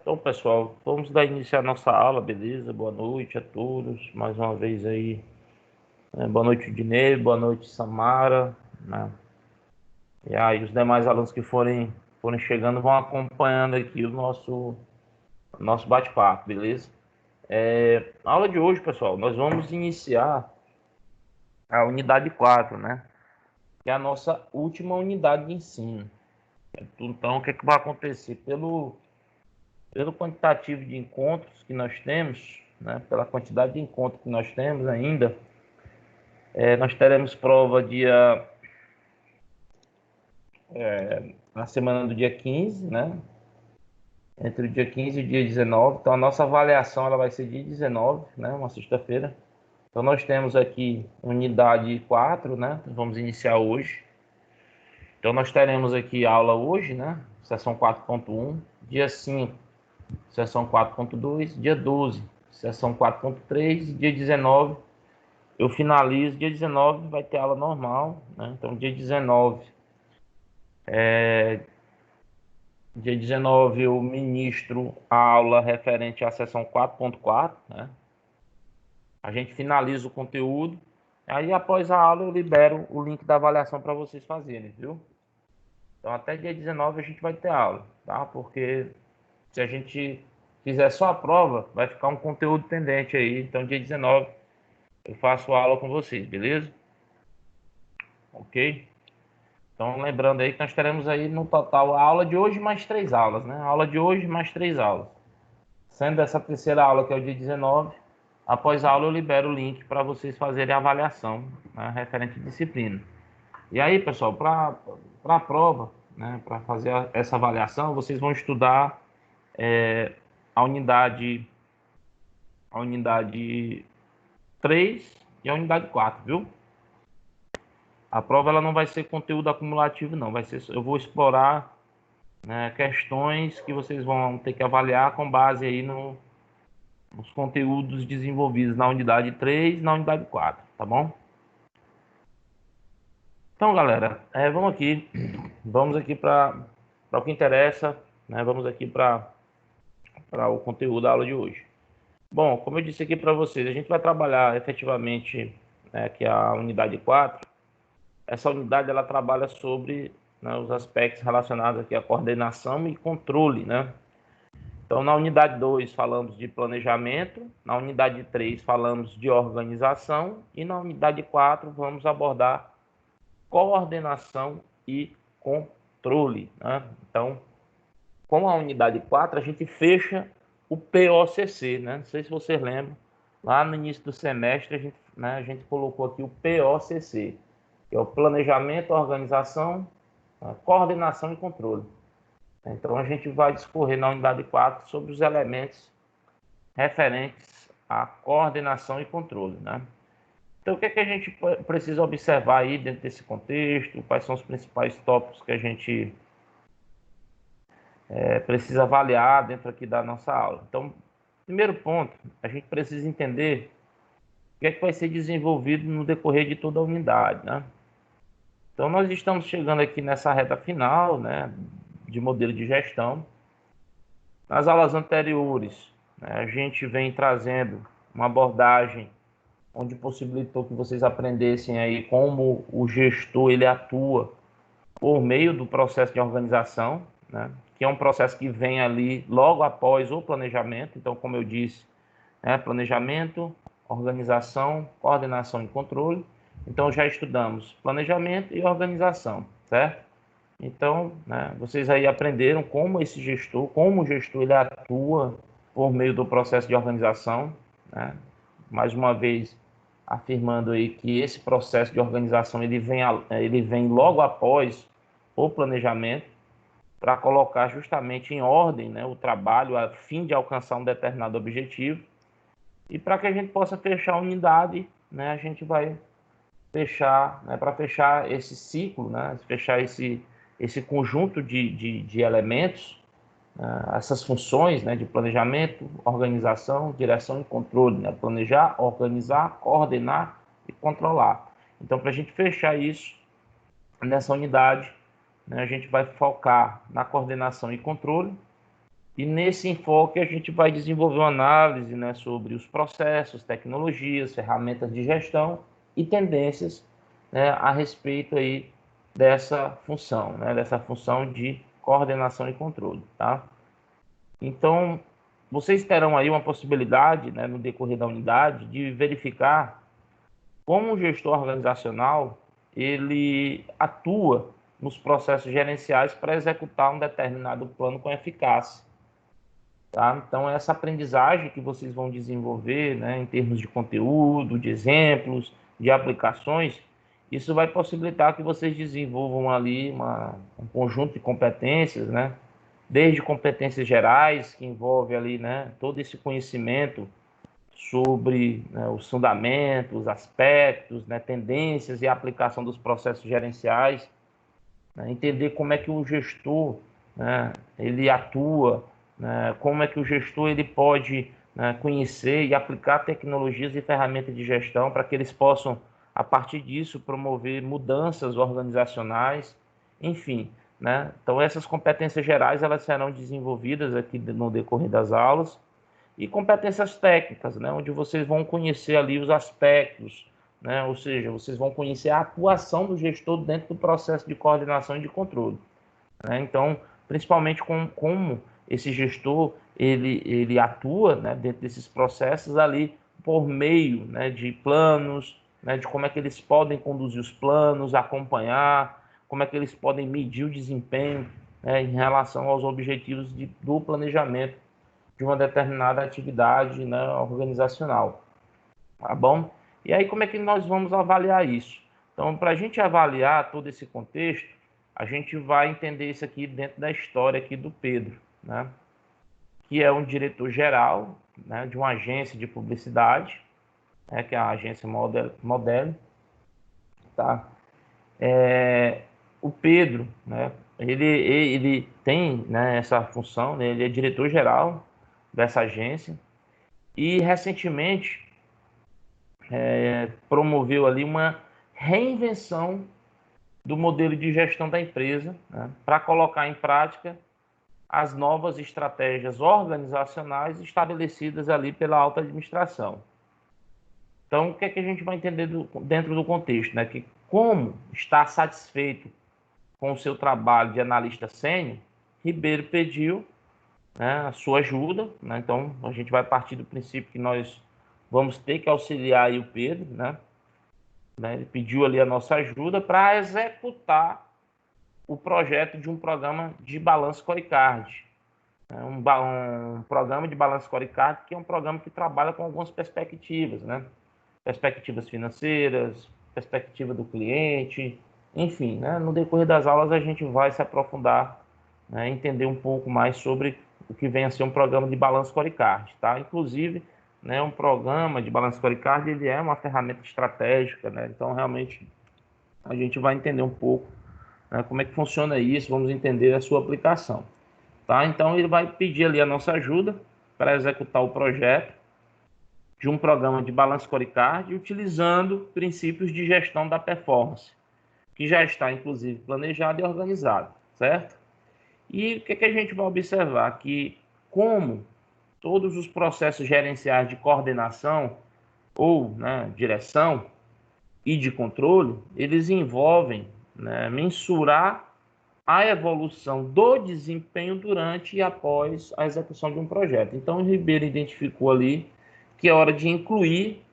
Então, pessoal, vamos dar início à nossa aula, beleza? Boa noite a todos, mais uma vez aí. Boa noite, Dinei, boa noite, Samara, né? E aí, os demais alunos que forem chegando vão acompanhando aqui o nosso bate-papo, beleza? Na aula de hoje, pessoal, nós vamos iniciar a unidade 4, né? Que é a nossa última unidade de ensino. Então, o que é que vai acontecer? Pelo quantitativo de encontros que nós temos, né, pela quantidade de encontros que nós temos ainda, nós teremos prova na semana do dia 15, né, entre o dia 15 e o dia 19. Então, a nossa avaliação ela vai ser dia 19, né, uma sexta-feira. Então, nós temos aqui unidade 4, né, vamos iniciar hoje. Então, nós teremos aqui aula hoje, né, sessão 4.1, dia 5, sessão 4.2, dia 12, sessão 4.3, dia 19, eu finalizo, dia 19 vai ter aula normal, né? Então dia 19 eu ministro a aula referente à sessão 4.4, né? A gente finaliza o conteúdo, aí após a aula eu libero o link da avaliação para vocês fazerem, viu? Então até dia 19 a gente vai ter aula, tá? Porque se a gente fizer só a prova, vai ficar um conteúdo pendente aí. Então dia 19 eu faço a aula com vocês, beleza? Ok? Então lembrando aí que nós teremos aí no total a aula de hoje mais 3 aulas, né? A aula de hoje mais 3 aulas. Sendo essa terceira aula que é o dia 19, após a aula eu libero o link para vocês fazerem a avaliação, né, referente à disciplina. E aí, pessoal, para a prova, né, para fazer essa avaliação, vocês vão estudar a unidade 3 e a unidade 4, viu? A prova ela não vai ser conteúdo acumulativo, não. Eu vou explorar, né, questões que vocês vão ter que avaliar com base aí nos conteúdos desenvolvidos na unidade 3 e na unidade 4, tá bom? Então, galera, vamos aqui para o que interessa, né? Vamos aqui para o conteúdo da aula de hoje. Bom, como eu disse aqui para vocês, a gente vai trabalhar efetivamente, né, que a unidade 4. Essa unidade ela trabalha sobre, né, os aspectos relacionados aqui à coordenação e controle, né? Então, na unidade 2 falamos de planejamento, na unidade 3 falamos de organização e na unidade 4 vamos abordar coordenação e controle, né? Então, com a unidade 4 a gente fecha o POCC, né? Não sei se vocês lembram, lá no início do semestre a gente colocou aqui o POCC, que é o planejamento, organização, coordenação e controle. Então, a gente vai discorrer na unidade 4 sobre os elementos referentes à coordenação e controle, né? Então, o que é que a gente precisa observar aí dentro desse contexto? Quais são os principais tópicos que a gente precisa avaliar dentro aqui da nossa aula? Então, primeiro ponto, a gente precisa entender o que é que vai ser desenvolvido no decorrer de toda a unidade, né? Então, nós estamos chegando aqui nessa reta final, né, de modelo de gestão. Nas aulas anteriores, né, a gente vem trazendo uma abordagem onde possibilitou que vocês aprendessem aí como o gestor ele atua por meio do processo de organização, né, que é um processo que vem ali logo após o planejamento. Então, como eu disse, né, planejamento, organização, coordenação e controle. Então, já estudamos planejamento e organização, certo? Então, né, vocês aí aprenderam como o gestor ele atua por meio do processo de organização, né? Mais uma vez afirmando aí que esse processo de organização ele vem logo após o planejamento para colocar justamente em ordem, né, o trabalho a fim de alcançar um determinado objetivo. E para que a gente possa fechar a unidade, né, a gente vai fechar, né, para fechar esse ciclo, né, fechar esse conjunto de elementos, essas funções, né, de planejamento, organização, direção e controle, né, planejar, organizar, coordenar e controlar. Então, para a gente fechar isso nessa unidade, né, a gente vai focar na coordenação e controle E nesse enfoque a gente vai desenvolver uma análise, né, sobre os processos, tecnologias, ferramentas de gestão e tendências, né, a respeito aí dessa função, né, dessa função de coordenação e controle, tá? Então, vocês terão aí uma possibilidade, né, no decorrer da unidade, de verificar como o gestor organizacional ele atua nos processos gerenciais para executar um determinado plano com eficácia. Tá? Então, essa aprendizagem que vocês vão desenvolver, né, em termos de conteúdo, de exemplos, de aplicações, isso vai possibilitar que vocês desenvolvam ali um conjunto de competências, né, desde competências gerais, que envolve ali, né, todo esse conhecimento sobre, né, os fundamentos, aspectos, né, tendências e aplicação dos processos gerenciais, né, entender como é que o gestor, né, ele atua, né, como é que o gestor ele pode, né, conhecer e aplicar tecnologias e ferramentas de gestão para que eles possam, a partir disso, promover mudanças organizacionais, enfim, né? Então essas competências gerais elas serão desenvolvidas aqui no decorrer das aulas e competências técnicas, né, onde vocês vão conhecer ali os aspectos, né, ou seja, vocês vão conhecer a atuação do gestor dentro do processo de coordenação e de controle, né? Então, principalmente como esse gestor ele atua, né, dentro desses processos ali por meio, né, de planos, né, de como é que eles podem conduzir os planos, acompanhar, como é que eles podem medir o desempenho, né, em relação aos objetivos do planejamento de uma determinada atividade, né, organizacional, tá bom? E aí como é que nós vamos avaliar isso? Então, para a gente avaliar todo esse contexto, a gente vai entender isso aqui dentro da história aqui do Pedro, né? Que é um diretor geral, né, de uma agência de publicidade, né, que é a agência Modelo, tá? O Pedro, né, ele tem, né, essa função, né, ele é diretor geral dessa agência e recentemente promoveu ali uma reinvenção do modelo de gestão da empresa, né, para colocar em prática as novas estratégias organizacionais estabelecidas ali pela alta administração. Então, o que é que a gente vai entender dentro do contexto, né? Que como está satisfeito com o seu trabalho de analista sênior, Ribeiro pediu, né, a sua ajuda, né? Então, a gente vai partir do princípio que nós vamos ter que auxiliar aí o Pedro, né? Ele pediu ali a nossa ajuda para executar o projeto de um programa de balanço scorecard. Um programa de balanço scorecard que é um programa que trabalha com algumas perspectivas, né? Perspectivas financeiras, perspectiva do cliente, enfim, né? No decorrer das aulas a gente vai se aprofundar, né? Entender um pouco mais sobre o que vem a ser um programa de balanço scorecard, tá? Inclusive, né, um programa de balanço scorecard ele é uma ferramenta estratégica, né? Então realmente a gente vai entender um pouco, né, como é que funciona isso, vamos entender a sua aplicação, tá? Então ele vai pedir ali a nossa ajuda para executar o projeto de um programa de balanço scorecard utilizando princípios de gestão da performance, que já está inclusive planejado e organizado, certo? E o que é que a gente vai observar? Que como todos os processos gerenciais de coordenação ou, né, direção e de controle, eles envolvem, né, mensurar a evolução do desempenho durante e após a execução de um projeto. Então, o Ribeiro identificou ali que é hora de incluir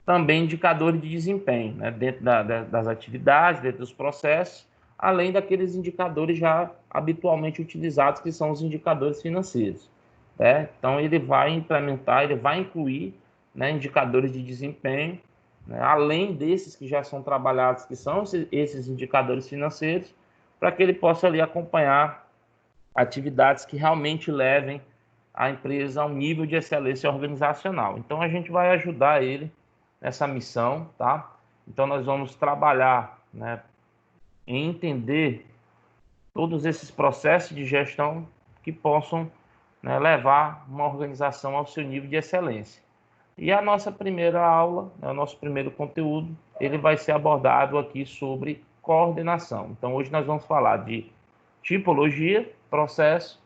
também indicadores de desempenho, né, dentro das atividades, dentro dos processos, além daqueles indicadores já habitualmente utilizados, que são os indicadores financeiros, né? Então, ele vai implementar, ele vai incluir, né, indicadores de desempenho, né, além desses que já são trabalhados, que são esses indicadores financeiros, para que ele possa ali acompanhar atividades que realmente levem a empresa a um nível de excelência organizacional. Então, a gente vai ajudar ele nessa missão, tá? Então, nós vamos trabalhar, né, em entender todos esses processos de gestão que possam, né, levar uma organização ao seu nível de excelência. E a nossa primeira aula, né, o nosso primeiro conteúdo, ele vai ser abordado aqui sobre coordenação. Então, hoje nós vamos falar de tipologia, processo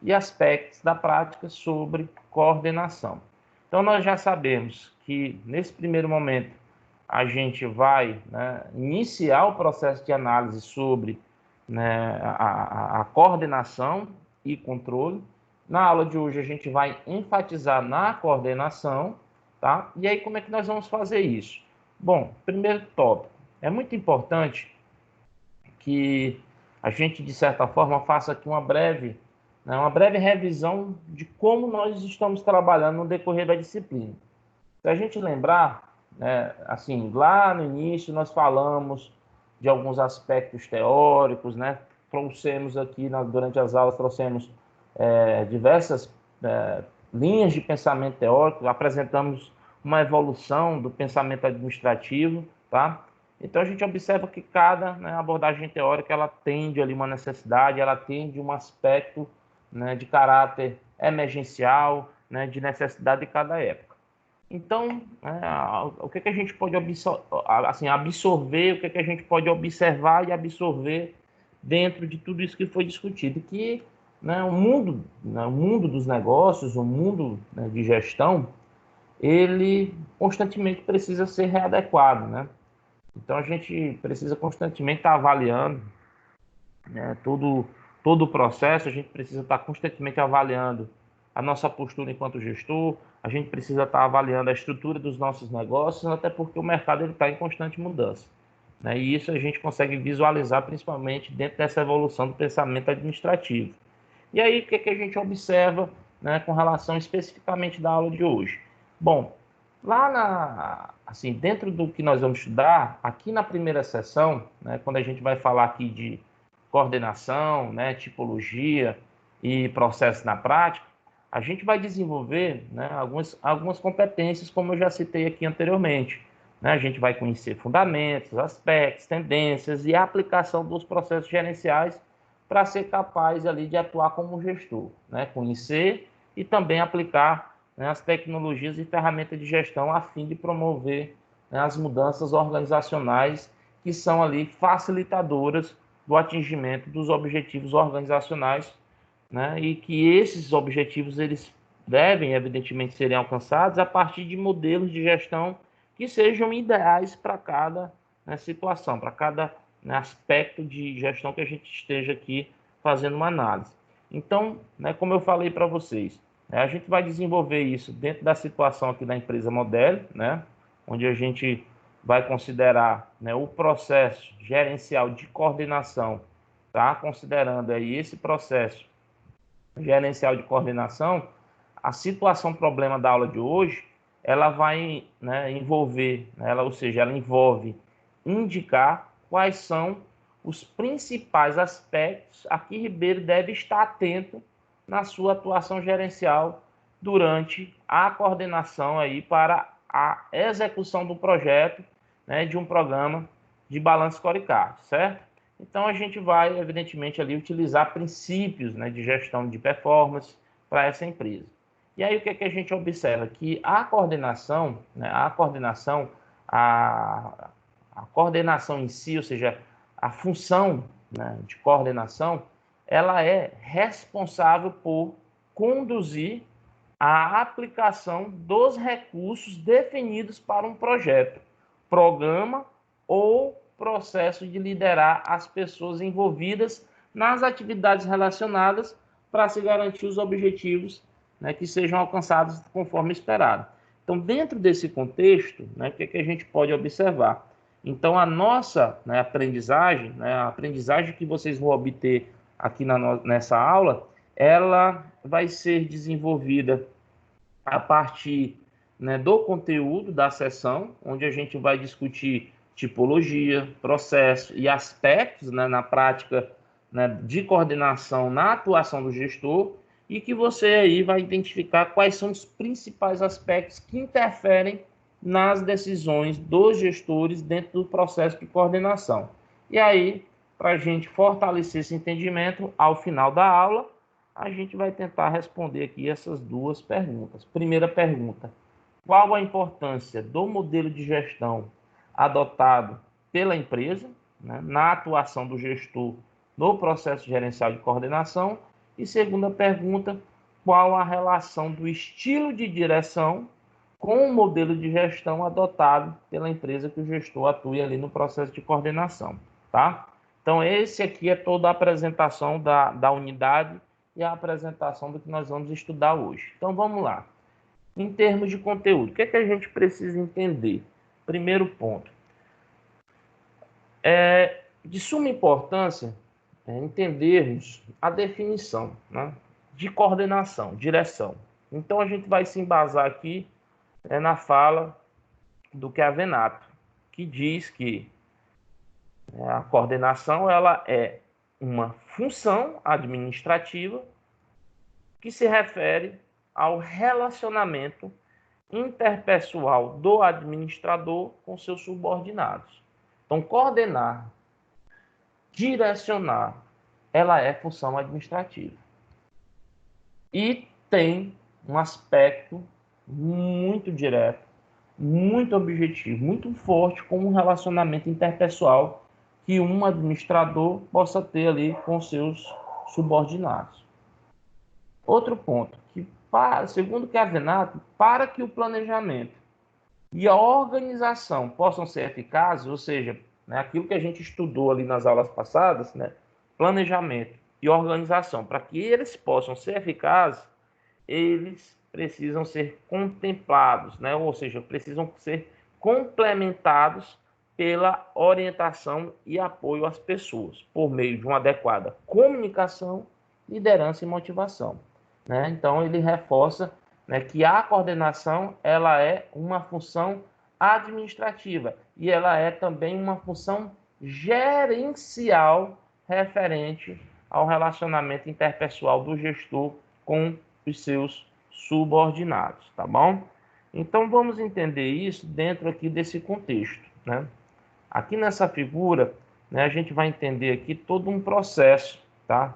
e aspectos da prática sobre coordenação. Então, nós já sabemos que, nesse primeiro momento, a gente vai, né, iniciar o processo de análise sobre, né, a coordenação e controle. Na aula de hoje, a gente vai enfatizar na coordenação, tá? E aí, como é que nós vamos fazer isso? Bom, primeiro tópico. É muito importante que a gente, de certa forma, faça aqui uma breve revisão de como nós estamos trabalhando no decorrer da disciplina. Se a gente lembrar, né, assim, lá no início nós falamos de alguns aspectos teóricos, né? Trouxemos aqui, durante as aulas, trouxemos diversas linhas de pensamento teórico, apresentamos uma evolução do pensamento administrativo, tá? Então a gente observa que cada, né, abordagem teórica ela tende ali uma necessidade, ela tende um aspecto, né, de caráter emergencial, né, de necessidade de cada época. Então, o que a gente pode absorver, o que a gente pode observar e absorver dentro de tudo isso que foi discutido, que, né, o mundo dos negócios, o mundo, né, de gestão, ele constantemente precisa ser readequado, né? Então a gente precisa constantemente estar avaliando, né, todo o processo, a gente precisa estar constantemente avaliando a nossa postura enquanto gestor, a gente precisa estar avaliando a estrutura dos nossos negócios, até porque o mercado está em constante mudança, né? E isso a gente consegue visualizar principalmente dentro dessa evolução do pensamento administrativo. E aí, o que a gente observa, né, com relação especificamente da aula de hoje? Bom, assim, dentro do que nós vamos estudar, aqui na primeira sessão, né, quando a gente vai falar aqui de coordenação, né, tipologia e processo na prática, a gente vai desenvolver, né, algumas competências, como eu já citei aqui anteriormente, né? A gente vai conhecer fundamentos, aspectos, tendências e a aplicação dos processos gerenciais para ser capaz ali de atuar como gestor, né? Conhecer e também aplicar, né, as tecnologias e ferramentas de gestão a fim de promover, né, as mudanças organizacionais que são ali facilitadoras do atingimento dos objetivos organizacionais, né? E que esses objetivos eles devem evidentemente serem alcançados a partir de modelos de gestão que sejam ideais para cada, né, situação, para cada, né, aspecto de gestão que a gente esteja aqui fazendo uma análise. Então, né, como eu falei para vocês, né, a gente vai desenvolver isso dentro da situação aqui da empresa Modelo, né, onde a gente vai considerar, né, o processo gerencial de coordenação, tá? Considerando aí esse processo gerencial de coordenação, a situação problema da aula de hoje, ela vai, né, envolver, ou seja, ela envolve indicar quais são os principais aspectos a que Ribeiro deve estar atento na sua atuação gerencial durante a coordenação aí para a execução do projeto, né, de um programa de balanço scorecard, certo? Então a gente vai, evidentemente, ali utilizar princípios, né, de gestão de performance para essa empresa. E aí o que a gente observa? Que a coordenação, né, a coordenação em si, ou seja, a função, né, de coordenação, ela é responsável por conduzir a aplicação dos recursos definidos para um projeto, programa ou processo de liderar as pessoas envolvidas nas atividades relacionadas para se garantir os objetivos, né, que sejam alcançados conforme esperado. Então, dentro desse contexto, né, o que a gente pode observar? Então, a nossa, né, aprendizagem, né, a aprendizagem que vocês vão obter aqui nessa aula, ela vai ser desenvolvida a partir, né, do conteúdo da sessão, onde a gente vai discutir tipologia, processo e aspectos, né, na prática, né, de coordenação na atuação do gestor, e que você aí vai identificar quais são os principais aspectos que interferem nas decisões dos gestores dentro do processo de coordenação. E aí, para a gente fortalecer esse entendimento, ao final da aula, a gente vai tentar responder aqui essas duas perguntas. Primeira pergunta: qual a importância do modelo de gestão adotado pela empresa, né, na atuação do gestor no processo gerencial de coordenação? E segunda pergunta, qual a relação do estilo de direção com o modelo de gestão adotado pela empresa que o gestor atue ali no processo de coordenação, tá? Então, esse aqui é toda a apresentação da unidade e a apresentação do que nós vamos estudar hoje. Então, vamos lá. Em termos de conteúdo, o que é que a gente precisa entender? Primeiro ponto. De suma importância entendermos a definição, né, de coordenação, direção. Então, a gente vai se embasar aqui na fala do Chiavenato, que diz que a coordenação ela é uma função administrativa que se refere ao relacionamento interpessoal do administrador com seus subordinados. Então, coordenar, direcionar, ela é função administrativa. E tem um aspecto muito direto, muito objetivo, muito forte com um relacionamento interpessoal que um administrador possa ter ali com seus subordinados. Outro ponto, que segundo Chiavenato, para que o planejamento e a organização possam ser eficazes, ou seja, aquilo que a gente estudou ali nas aulas passadas, planejamento e organização, para que eles possam ser eficazes, eles precisam ser contemplados, ou seja, precisam ser complementados pela orientação e apoio às pessoas, por meio de uma adequada comunicação, liderança e motivação. Então, ele reforça que a coordenação ela é uma função administrativa e ela é também uma função gerencial referente ao relacionamento interpessoal do gestor com os seus subordinados, tá bom? Então, vamos entender isso dentro aqui desse contexto, Aqui nessa figura, a gente vai entender aqui todo um processo, tá?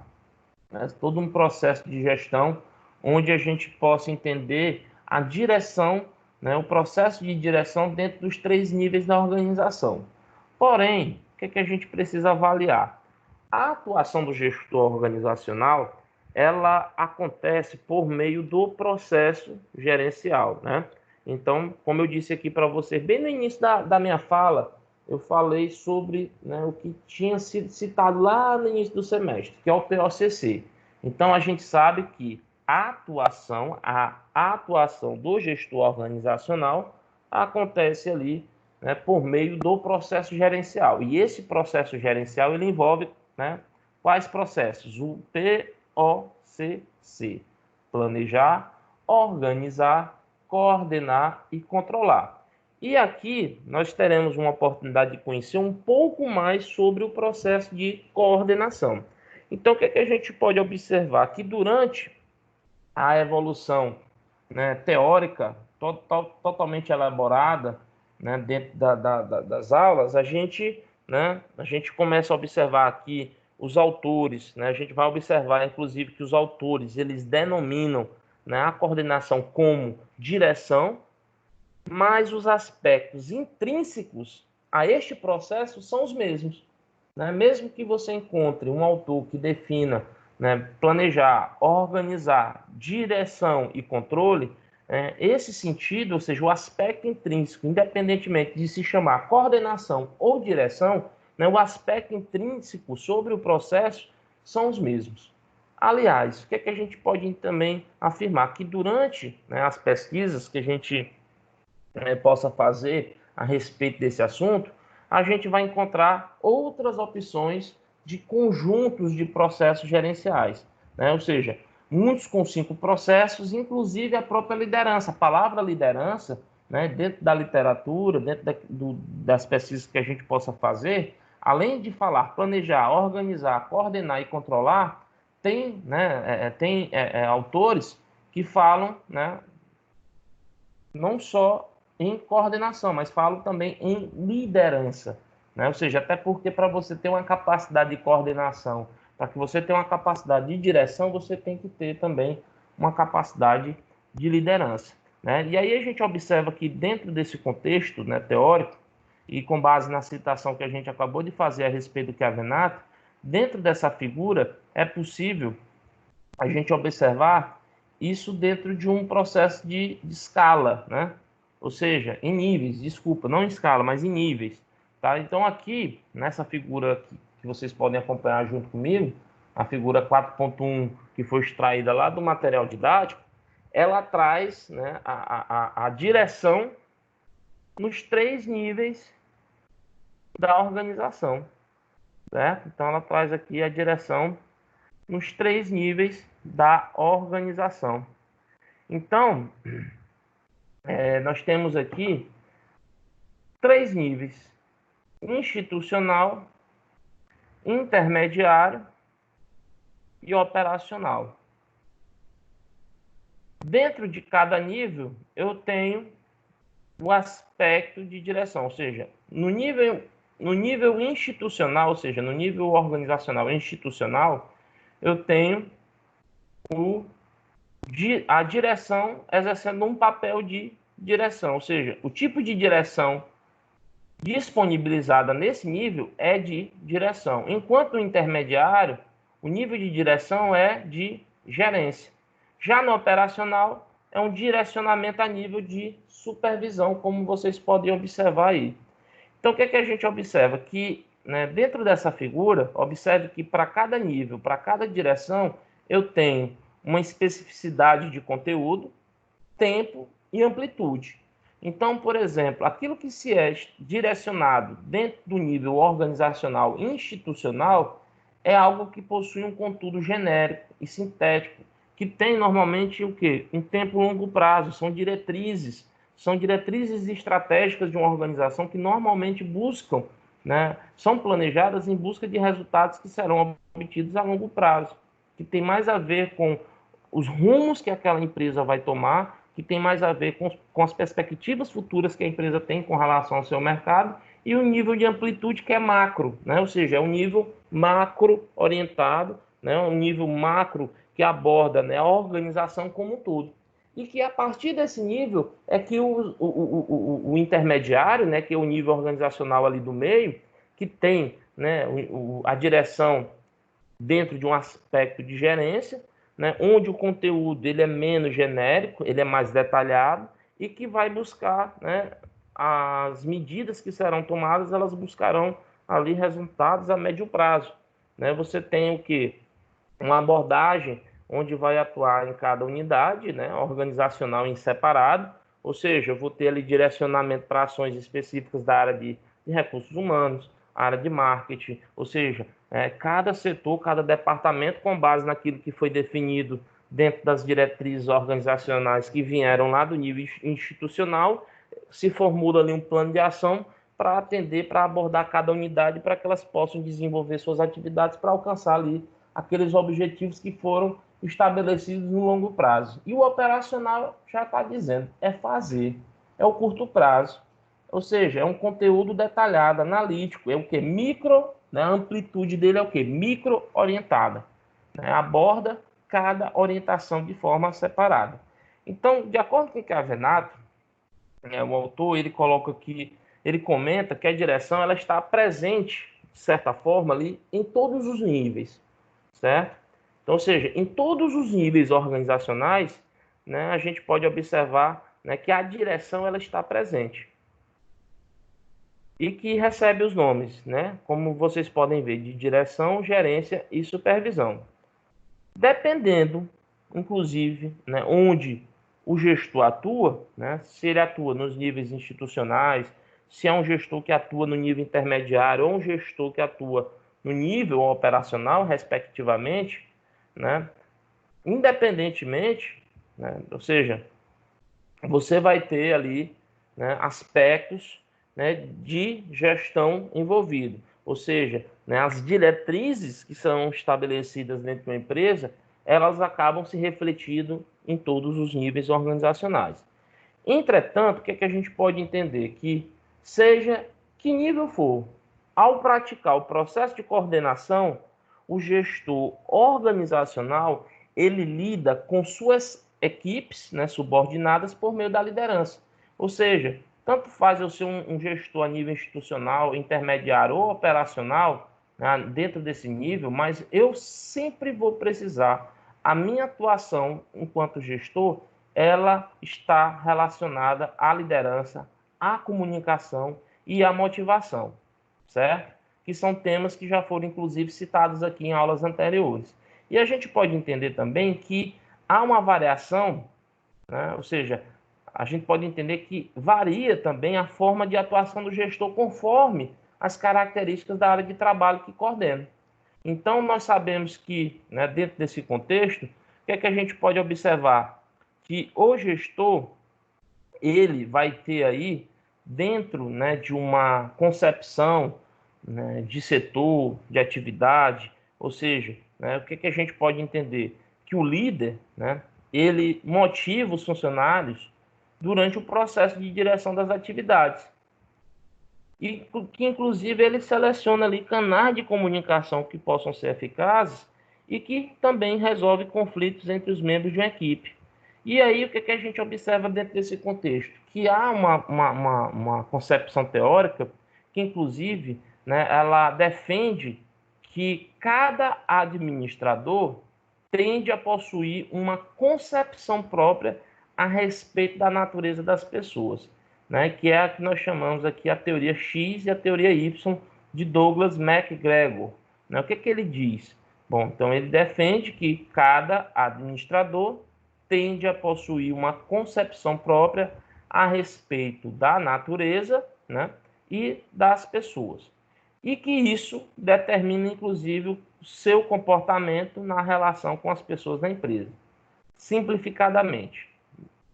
Todo um processo de gestão onde a gente possa entender a direção, o processo de direção dentro dos 3 níveis da organização. Porém, o que é que a gente precisa avaliar? A atuação do gestor organizacional, ela acontece por meio do processo gerencial, Então, como eu disse aqui para você, bem no início da minha fala, eu falei sobre o que tinha sido citado lá no início do semestre, que é o POCC. Então, a gente sabe que a atuação do gestor organizacional acontece ali por meio do processo gerencial. E esse processo gerencial ele envolve quais processos? O POCC: planejar, organizar, coordenar e controlar. E aqui nós teremos uma oportunidade de conhecer um pouco mais sobre o processo de coordenação. Então, o que é que a gente pode observar? Que durante a evolução teórica, totalmente elaborada dentro das aulas, a gente começa a observar aqui os autores, a gente vai observar, inclusive, que os autores eles denominam a coordenação como direção, mas os aspectos intrínsecos a este processo são os mesmos. Mesmo que você encontre um autor que defina planejar, organizar, direção e controle, esse sentido, ou seja, o aspecto intrínseco, independentemente de se chamar coordenação ou direção, o aspecto intrínseco sobre o processo são os mesmos. Aliás, o que é que a gente pode também afirmar? Que durante as pesquisas que a gente possa fazer a respeito desse assunto, a gente vai encontrar outras opções de conjuntos de processos gerenciais, ou seja, muitos com 5 processos, inclusive a própria liderança. A palavra liderança, dentro da literatura, dentro das pesquisas que a gente possa fazer, além de falar planejar, organizar, coordenar e controlar, tem autores que falam não só em coordenação, mas falo também em liderança, Ou seja, até porque para você ter uma capacidade de coordenação, para que você tenha uma capacidade de direção, você tem que ter também uma capacidade de liderança, E aí a gente observa que dentro desse contexto teórico, e com base na citação que a gente acabou de fazer a respeito do Chiavenato, dentro dessa figura é possível a gente observar isso dentro de um processo de escala, né? Ou seja, em níveis, desculpa, não em escala, mas em níveis. Tá? Então aqui, nessa figura aqui, que vocês podem acompanhar junto comigo, a figura 4.1, que foi extraída lá do material didático, ela traz, né, a direção nos 3 níveis da organização. Certo? Então ela traz aqui a direção nos 3 níveis da organização. Então, nós temos aqui 3 níveis: institucional, intermediário e operacional. Dentro de cada nível, eu tenho o aspecto de direção, ou seja, no nível institucional, ou seja, no nível organizacional e institucional, eu tenho a direção exercendo um papel de direção, ou seja, o tipo de direção disponibilizada nesse nível é de direção, enquanto no intermediário, o nível de direção é de gerência. Já no operacional, é um direcionamento a nível de supervisão, como vocês podem observar aí. Então, o que a gente observa? Que, né, dentro dessa figura, observe que para cada nível, para cada direção, eu tenho uma especificidade de conteúdo, tempo e amplitude. Então, por exemplo, aquilo que se é direcionado dentro do nível organizacional e institucional é algo que possui um conteúdo genérico e sintético, que tem normalmente o quê? Um tempo longo prazo, são diretrizes estratégicas de uma organização que normalmente buscam, né, são planejadas em busca de resultados que serão obtidos a longo prazo, que tem mais a ver com os rumos que aquela empresa vai tomar, que tem mais a ver com as perspectivas futuras que a empresa tem com relação ao seu mercado, e o nível de amplitude que é macro, né? Ou seja, é um nível macro orientado, né? Um nível macro que aborda, né, a organização como um todo. E que a partir desse nível é que o intermediário, né, que é o nível organizacional ali do meio, que tem, né, a direção dentro de um aspecto de gerência, né, onde o conteúdo ele é menos genérico, ele é mais detalhado e que vai buscar, né, as medidas que serão tomadas, elas buscarão ali resultados a médio prazo. Né? Você tem o que? Uma abordagem onde vai atuar em cada unidade, né, organizacional em separado, ou seja, eu vou ter ali direcionamento para ações específicas da área de recursos humanos, área de marketing, ou seja, cada setor, cada departamento, com base naquilo que foi definido dentro das diretrizes organizacionais que vieram lá do nível institucional, se formula ali um plano de ação para atender, para abordar cada unidade, para que elas possam desenvolver suas atividades para alcançar ali aqueles objetivos que foram estabelecidos no longo prazo. E o operacional já está dizendo, é fazer, é o curto prazo. Ou seja, é um conteúdo detalhado, analítico, é o que? Micro, né? A amplitude dele é o que? Micro orientada. Né? Aborda cada orientação de forma separada. Então, de acordo com o Chiavenato, né, o autor, ele coloca que, ele comenta que a direção ela está presente, de certa forma, ali em todos os níveis, certo? Então, ou seja, em todos os níveis organizacionais, né, a gente pode observar, né, que a direção ela está presente e que recebe os nomes, né, como vocês podem ver, de direção, gerência e supervisão. Dependendo, inclusive, né, onde o gestor atua, né, se ele atua nos níveis institucionais, se é um gestor que atua no nível intermediário ou um gestor que atua no nível operacional, respectivamente, né, independentemente, né, ou seja, você vai ter ali, né, aspectos, né, de gestão envolvido. Ou seja, né, as diretrizes que são estabelecidas dentro de uma empresa, elas acabam se refletindo em todos os níveis organizacionais. Entretanto, o que a gente pode entender? Que seja que nível for, ao praticar o processo de coordenação, o gestor organizacional ele lida com suas equipes, né, subordinadas por meio da liderança. Ou seja, tanto faz eu ser um gestor a nível institucional, intermediário ou operacional, né, dentro desse nível, mas eu sempre vou precisar a minha atuação enquanto gestor, ela está relacionada à liderança, à comunicação e à motivação, certo? Que são temas que já foram, inclusive, citados aqui em aulas anteriores. E a gente pode entender também que há uma variação, né? Ou seja, a gente pode entender que varia também a forma de atuação do gestor conforme as características da área de trabalho que coordena. Então, nós sabemos que, né, dentro desse contexto, o que é que a gente pode observar? Que o gestor, ele vai ter aí, dentro, né, de uma concepção, né, de setor, de atividade, ou seja, né, o que é que a gente pode entender? Que o líder, né, ele motiva os funcionários durante o processo de direção das atividades. E que, inclusive, ele seleciona ali canais de comunicação que possam ser eficazes e que também resolve conflitos entre os membros de uma equipe. E aí, o que a gente observa dentro desse contexto? Que há uma concepção teórica que, inclusive, né, ela defende que cada administrador tende a possuir uma concepção própria a respeito da natureza das pessoas, né, que é a que nós chamamos aqui a teoria X e a teoria Y de Douglas MacGregor. Né? O que ele diz? Bom, então ele defende que cada administrador tende a possuir uma concepção própria a respeito da natureza, né, e das pessoas. E que isso determina, inclusive, o seu comportamento na relação com as pessoas da empresa. Simplificadamente,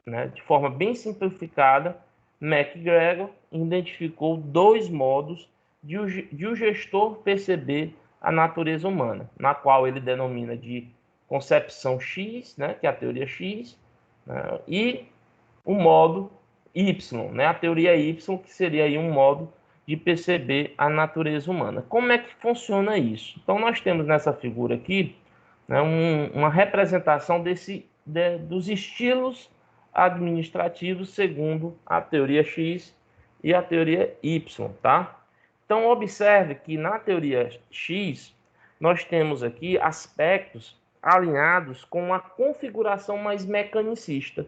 né, de forma bem simplificada, MacGregor identificou dois modos de o gestor perceber a natureza humana, na qual ele denomina de concepção X, né, que é a teoria X, né, e o modo Y, né, a teoria Y, que seria aí um modo de perceber a natureza humana. Como é que funciona isso? Então, nós temos nessa figura aqui, né, uma representação dos estilos administrativos segundo a teoria X e a teoria Y, tá? Então, observe que na teoria X, nós temos aqui aspectos alinhados com uma configuração mais mecanicista,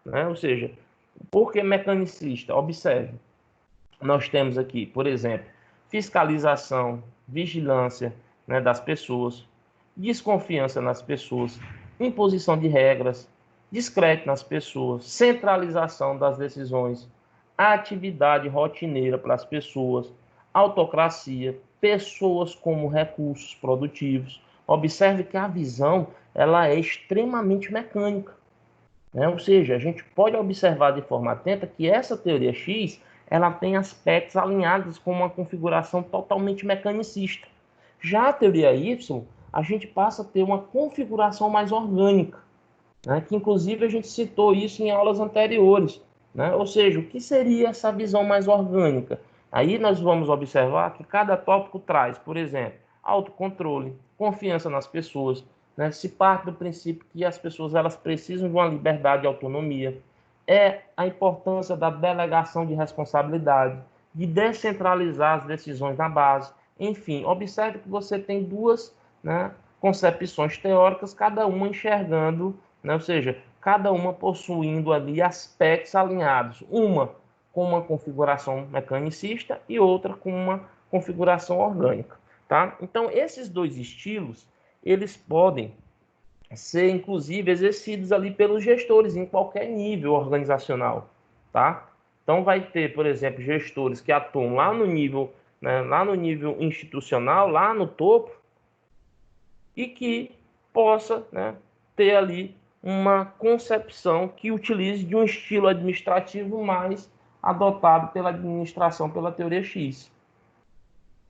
né? Ou seja, por que mecanicista? Observe, nós temos aqui, por exemplo, fiscalização, vigilância, né, das pessoas, desconfiança nas pessoas, imposição de regras, descrédito nas pessoas, centralização das decisões, atividade rotineira para as pessoas, autocracia, pessoas como recursos produtivos. Observe que a visão ela é extremamente mecânica, né? Ou seja, a gente pode observar de forma atenta que essa teoria X ela tem aspectos alinhados com uma configuração totalmente mecanicista. Já a teoria Y, a gente passa a ter uma configuração mais orgânica, né? Que inclusive a gente citou isso em aulas anteriores, né? Ou seja, o que seria essa visão mais orgânica? Aí nós vamos observar que cada tópico traz, por exemplo, autocontrole, confiança nas pessoas, né? Se parte do princípio que as pessoas elas precisam de uma liberdade e autonomia, é a importância da delegação de responsabilidade, de descentralizar as decisões na base. Enfim, observe que você tem duas, né, concepções teóricas, cada uma enxergando, né, ou seja, cada uma possuindo ali aspectos alinhados, uma com uma configuração mecanicista e outra com uma configuração orgânica, tá? Então, esses dois estilos, eles podem ser, inclusive, exercidos ali pelos gestores em qualquer nível organizacional, tá? Então, vai ter, por exemplo, gestores que atuam lá no nível, né, lá no nível institucional, lá no topo, e que possa, né, ter ali uma concepção que utilize de um estilo administrativo mais adotado pela administração, pela teoria X,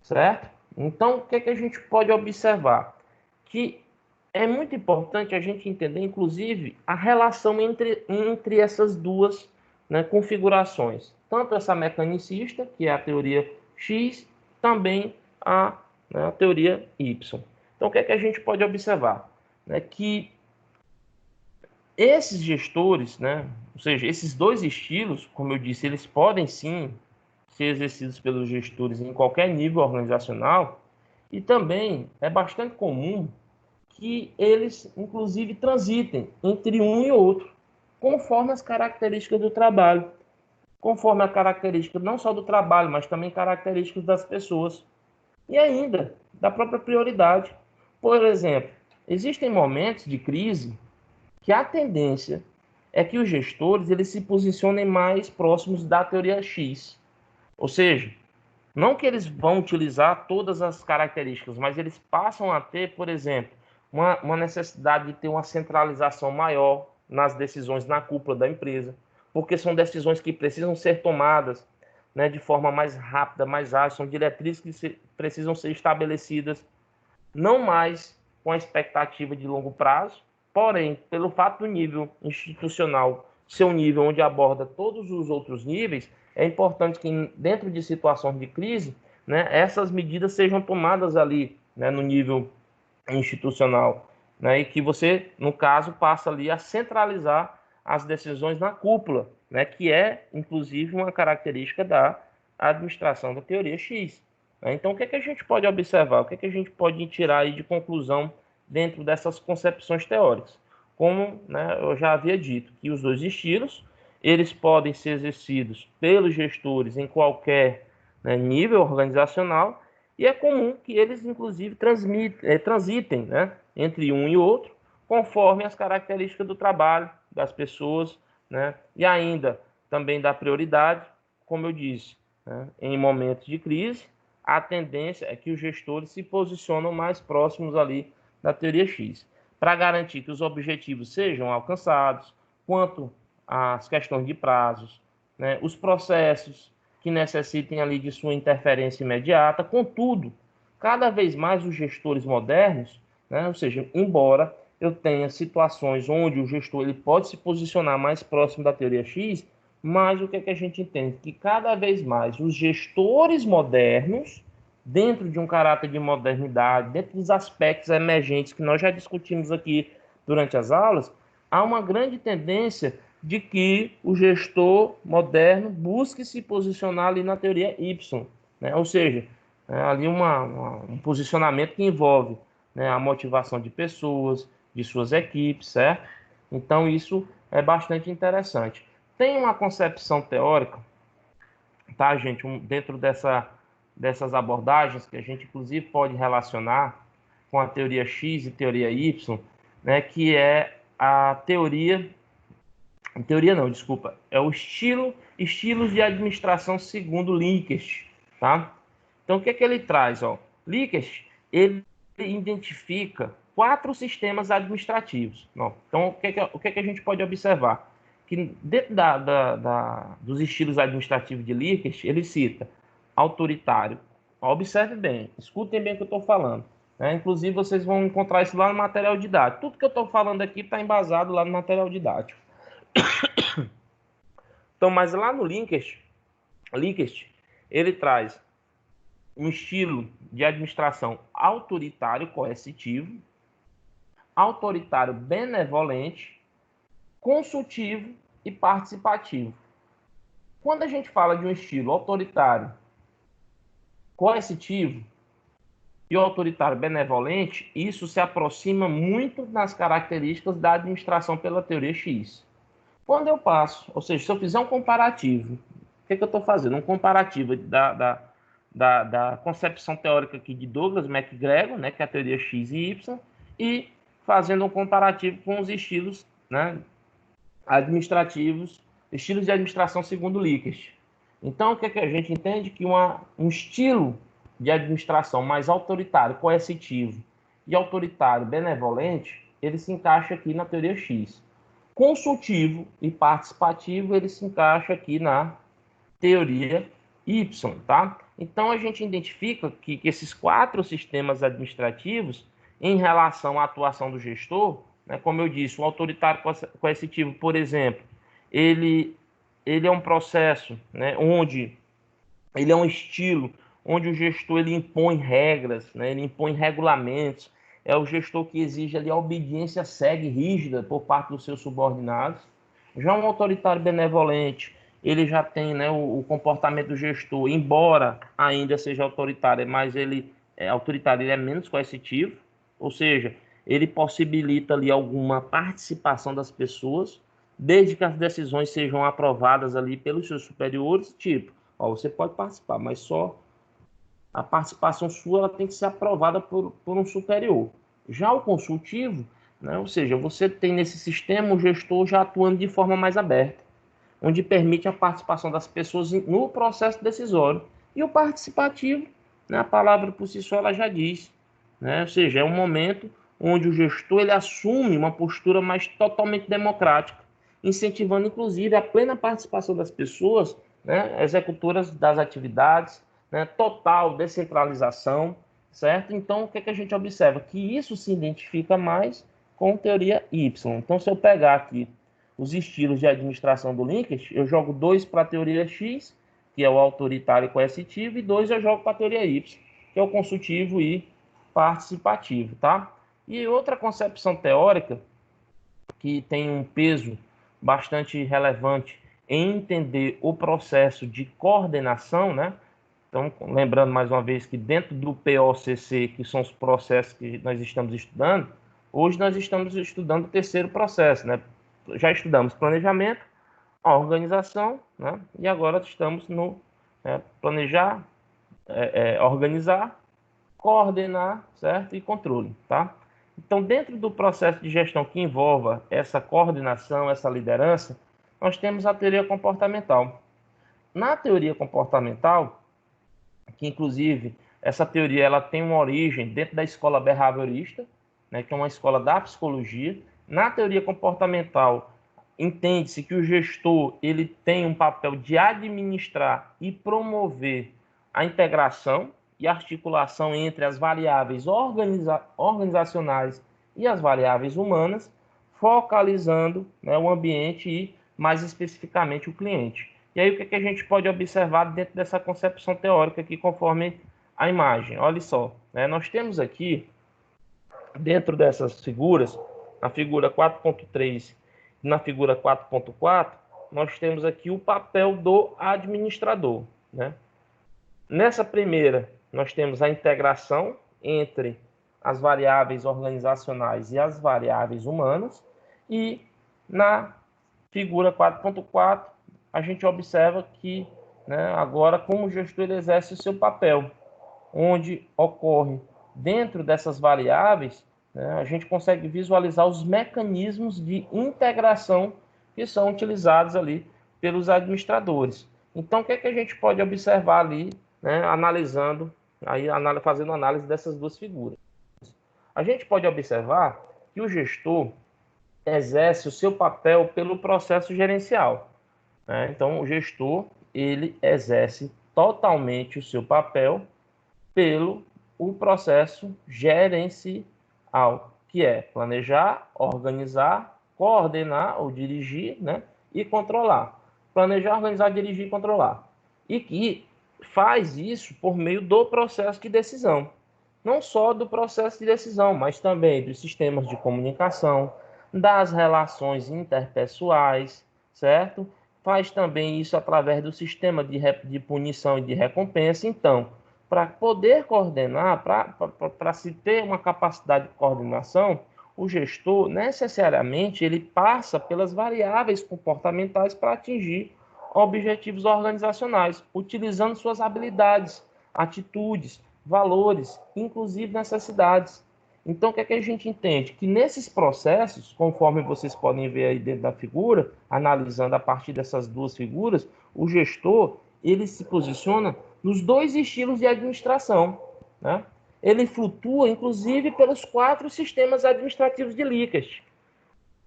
certo? Então, o que a gente pode observar? Que é muito importante a gente entender, inclusive, a relação entre essas duas, né, configurações. Tanto essa mecanicista, que é a teoria X, também né, a teoria Y. Então, o que a gente pode observar? Né, que esses gestores, né, ou seja, esses dois estilos, como eu disse, eles podem sim ser exercidos pelos gestores em qualquer nível organizacional, e também é bastante comum que eles, inclusive, transitem entre um e outro, conforme as características do trabalho, conforme a característica não só do trabalho, mas também características das pessoas e ainda da própria prioridade. Por exemplo, existem momentos de crise que a tendência é que os gestores eles se posicionem mais próximos da teoria X, ou seja, não que eles vão utilizar todas as características, mas eles passam a ter, por exemplo, uma necessidade de ter uma centralização maior nas decisões na cúpula da empresa, porque são decisões que precisam ser tomadas, né, de forma mais rápida, mais ágil, são diretrizes que precisam ser estabelecidas, não mais com a expectativa de longo prazo, porém, pelo fato do nível institucional ser um nível onde aborda todos os outros níveis, é importante que, dentro de situações de crise, né, essas medidas sejam tomadas ali, né, no nível institucional, né, e que você, no caso, passa ali a centralizar as decisões na cúpula, né, que é, inclusive, uma característica da administração da teoria X. Né? Então, o que é que a gente pode observar? O que é que a gente pode tirar aí de conclusão dentro dessas concepções teóricas? Como, né, eu já havia dito, que os dois estilos, eles podem ser exercidos pelos gestores em qualquer, né, nível organizacional, e é comum que eles, inclusive, transitem, né, entre um e outro, conforme as características do trabalho, das pessoas, né, e ainda também da prioridade, como eu disse, né, em momentos de crise, a tendência é que os gestores se posicionam mais próximos ali da teoria X, para garantir que os objetivos sejam alcançados, quanto às questões de prazos, né, os processos que necessitem ali de sua interferência imediata. Contudo, cada vez mais os gestores modernos, né, ou seja, embora eu tenha situações onde o gestor ele pode se posicionar mais próximo da teoria X, mas o que é que a gente entende? Que cada vez mais os gestores modernos, dentro de um caráter de modernidade, dentro dos aspectos emergentes que nós já discutimos aqui durante as aulas, há uma grande tendência de que o gestor moderno busque se posicionar ali na teoria Y, né? Ou seja, ali um posicionamento que envolve, né, a motivação de pessoas, de suas equipes, certo? Então isso é bastante interessante. Tem uma concepção teórica, tá, gente, dentro dessas abordagens que a gente inclusive pode relacionar com a teoria X e teoria Y, né, que é a teoria não, desculpa, é o estilos de administração segundo Likert, tá? Então, o que é que ele traz, ó? Likert, ele identifica 4 sistemas administrativos. Não. Então, o que é que a gente pode observar? Que dentro dos estilos administrativos de Likert, ele cita autoritário. Observe bem, escutem bem o que eu estou falando. Né? Inclusive, vocês vão encontrar isso lá no material didático. Tudo que eu estou falando aqui está embasado lá no material didático. Então, mas lá no Likert, ele traz um estilo de administração autoritário coercitivo, autoritário benevolente, consultivo e participativo. Quando a gente fala de um estilo autoritário coercitivo e autoritário benevolente, isso se aproxima muito das características da administração pela teoria X. Quando eu passo, ou seja, se eu fizer um comparativo, o que eu estou fazendo? Um comparativo da concepção teórica aqui de Douglas MacGregor, né, que é a teoria X e Y, e fazendo um comparativo com os estilos, né, administrativos, estilos de administração segundo Likert. Então, o que a gente entende? Que um estilo de administração mais autoritário, coercitivo e autoritário, benevolente, ele se encaixa aqui na teoria X. Consultivo e participativo, ele se encaixa aqui na teoria Y, tá? Então, a gente identifica que esses 4 sistemas administrativos, em relação à atuação do gestor, né, como eu disse, o autoritário coercitivo, por exemplo, ele é um processo, né, onde ele é um estilo onde o gestor ele impõe regras, né, ele impõe regulamentos, é o gestor que exige ali a obediência cega e rígida por parte dos seus subordinados. Já um autoritário benevolente, ele já tem, né, o comportamento do gestor, embora ainda seja autoritário, mas ele é autoritário, ele é menos coercitivo, ou seja, ele possibilita ali alguma participação das pessoas, desde que as decisões sejam aprovadas ali pelos seus superiores, tipo, ó, você pode participar, mas só a participação sua ela tem que ser aprovada por um superior. Já o consultivo, né, ou seja, você tem nesse sistema o gestor já atuando de forma mais aberta, onde permite a participação das pessoas no processo decisório. E o participativo, né, a palavra por si só ela já diz, né, ou seja, é um momento onde o gestor ele assume uma postura mais totalmente democrática, incentivando inclusive a plena participação das pessoas, né, executoras das atividades, né, total descentralização, certo? Então, o que, que a gente observa? Que isso se identifica mais com teoria Y. Então, se eu pegar aqui os estilos de administração do Likert, eu jogo 2 para a teoria X, que é o autoritário e coercitivo, e 2 eu jogo para a teoria Y, que é o consultivo e participativo, tá? E outra concepção teórica que tem um peso bastante relevante em entender o processo de coordenação, né? Então, lembrando mais uma vez que dentro do POCC, que são os processos que nós estamos estudando, hoje nós estamos estudando o terceiro processo, né? Já estudamos planejamento, organização, né? E agora estamos no planejar, organizar, coordenar, certo? E controle, tá? Então, dentro do processo de gestão que envolva essa coordenação, essa liderança, nós temos a teoria comportamental. Na teoria comportamental, que inclusive essa teoria ela tem uma origem dentro da escola behaviorista, né, que é uma escola da psicologia. Na teoria comportamental, entende-se que o gestor ele tem um papel de administrar e promover a integração e articulação entre as variáveis organizacionais e as variáveis humanas, focalizando, né, o ambiente e, mais especificamente, o cliente. E aí, o que a gente pode observar dentro dessa concepção teórica aqui, conforme a imagem? Olha só, né, nós temos aqui, dentro dessas figuras, na figura 4.3 e na figura 4.4, nós temos aqui o papel do administrador, né? Nessa primeira, nós temos a integração entre as variáveis organizacionais e as variáveis humanas, e na figura 4.4, a gente observa que, né, agora como o gestor ele exerce o seu papel, onde ocorre dentro dessas variáveis, né, a gente consegue visualizar os mecanismos de integração que são utilizados ali pelos administradores. Então, o que é que a gente pode observar ali, né, analisando, aí, fazendo análise dessas duas figuras? A gente pode observar que o gestor exerce o seu papel pelo processo gerencial, né? Então, o gestor ele exerce totalmente o seu papel pelo o processo gerencial, que é planejar, organizar, coordenar ou dirigir, né? E controlar. Planejar, organizar, dirigir e controlar. E que faz isso por meio do processo de decisão. Não só do processo de decisão, mas também dos sistemas de comunicação, das relações interpessoais, certo? Faz também isso através do sistema de punição e de recompensa. Então, para poder coordenar, para se ter uma capacidade de coordenação, o gestor necessariamente ele passa pelas variáveis comportamentais para atingir objetivos organizacionais, utilizando suas habilidades, atitudes, valores, inclusive necessidades. Então, o que é que a gente entende? Que nesses processos, conforme vocês podem ver aí dentro da figura, analisando a partir dessas duas figuras, o gestor ele se posiciona nos dois estilos de administração, né? Ele flutua, inclusive, pelos 4 sistemas administrativos de Likert,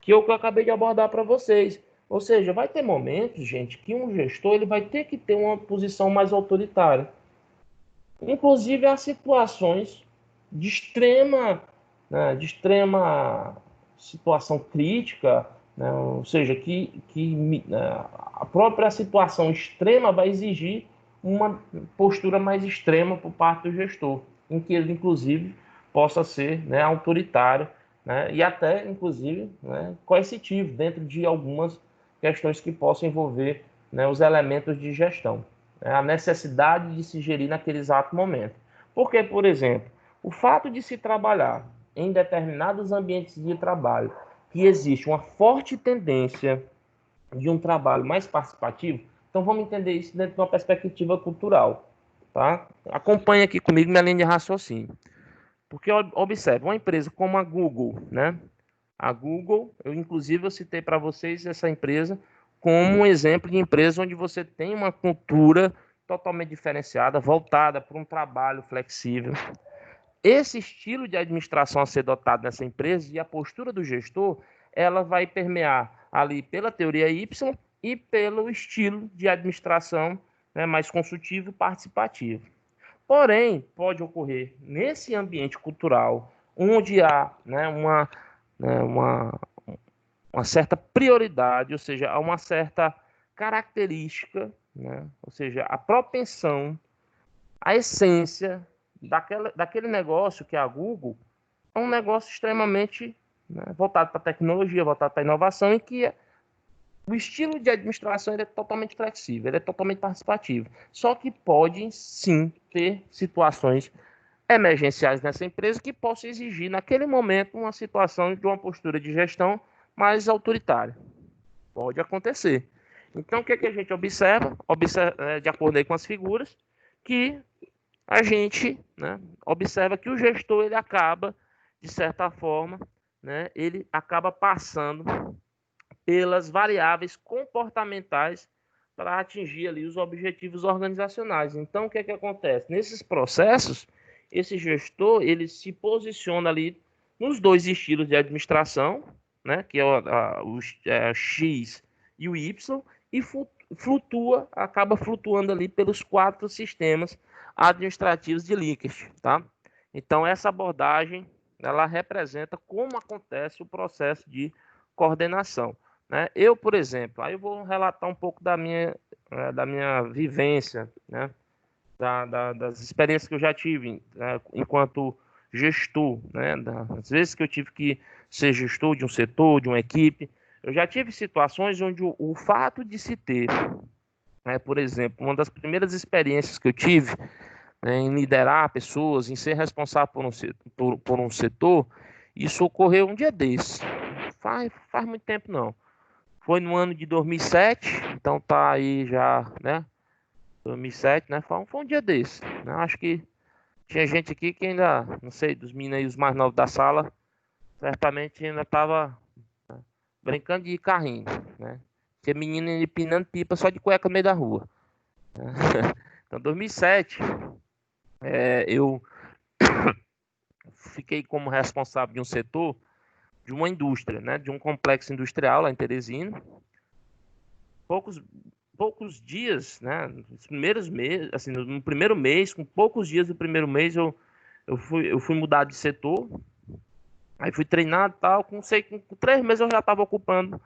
que é o que eu acabei de abordar para vocês. Ou seja, vai ter momentos, gente, que um gestor ele vai ter que ter uma posição mais autoritária. Inclusive, há situações de extrema, né, situação crítica, né, ou seja, que a própria situação extrema vai exigir uma postura mais extrema por parte do gestor, em que ele, inclusive, possa ser, né, autoritário, né, e até, inclusive, né, coercitivo, dentro de algumas questões que possam envolver, né, os elementos de gestão, né, a necessidade de se gerir naquele exato momento. Porque, por exemplo, o fato de se trabalhar em determinados ambientes de trabalho que existe uma forte tendência de um trabalho mais participativo, então vamos entender isso dentro de uma perspectiva cultural, tá? Acompanhe aqui comigo minha linha de raciocínio. Porque observe, uma empresa como a Google, né? A Google, eu citei para vocês essa empresa como um exemplo de empresa onde você tem uma cultura totalmente diferenciada, voltada para um trabalho flexível. Esse estilo de administração a ser dotado nessa empresa e a postura do gestor, ela vai permear ali pela teoria Y e pelo estilo de administração, né, mais consultivo e participativo. Porém, pode ocorrer nesse ambiente cultural onde há, né, né, uma certa prioridade, ou seja, há uma certa característica, né, ou seja, a propensão, a essência daquele negócio que é a Google, é um negócio extremamente, né, voltado para a tecnologia, voltado para a inovação, em que o estilo de administração é totalmente flexível, ele é totalmente participativo. Só que pode, sim, ter situações emergenciais nessa empresa que possam exigir, naquele momento, uma situação de uma postura de gestão mais autoritária. Pode acontecer. Então, o que, é que a gente observa? De acordo aí com as figuras, que a gente, né, observa que o gestor ele acaba, de certa forma, né, ele acaba passando pelas variáveis comportamentais para atingir ali os objetivos organizacionais. Então, o que é que acontece? Nesses processos, esse gestor ele se posiciona ali nos dois estilos de administração, né, que é o X e o Y, e flutua, acaba flutuando ali pelos 4 sistemas administrativos de Likert, tá? Então, essa abordagem, ela representa como acontece o processo de coordenação, né? Eu, por exemplo, aí eu vou relatar um pouco da minha vivência, né? Das experiências que eu já tive, né, enquanto gestor, né? Das vezes que eu tive que ser gestor de um setor, de uma equipe, eu já tive situações onde o fato de se ter, né, por exemplo, uma das primeiras experiências que eu tive, né, em liderar pessoas, em ser responsável por um setor, isso ocorreu um dia desse. Faz muito tempo não. Foi no ano de 2007, então tá aí já, né? 2007, né? Foi um dia desse, né? Acho que tinha gente aqui que ainda, não sei, dos meninos aí, os mais novos da sala, certamente ainda tava brincando de carrinho, né? Tinha menino empinando pipa só de cueca no meio da rua. Né? Então, 2007, eu fiquei como responsável de um setor de uma indústria, né? De um complexo industrial lá em Teresina. Poucos poucos dias, né? Nos primeiros meses, assim, no primeiro mês, com poucos dias do primeiro mês, eu fui mudar de setor. Aí fui treinado e tal. Com 3 meses eu já estava ocupando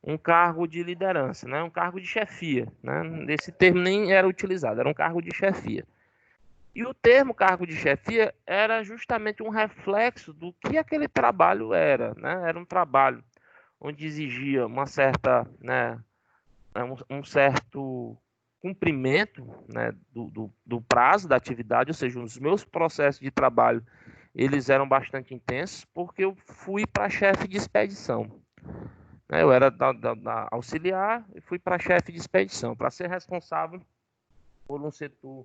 um cargo de liderança, né? Um cargo de chefia, né? Esse termo nem era utilizado, era um cargo de chefia. E o termo cargo de chefia era justamente um reflexo do que aquele trabalho era, né? Era um trabalho onde exigia uma certa, né, um certo cumprimento, né, do prazo da atividade, ou seja, os meus processos de trabalho eles eram bastante intensos, porque eu fui para chefe de expedição. Né? Eu era da auxiliar e fui para chefe de expedição, para ser responsável por um setor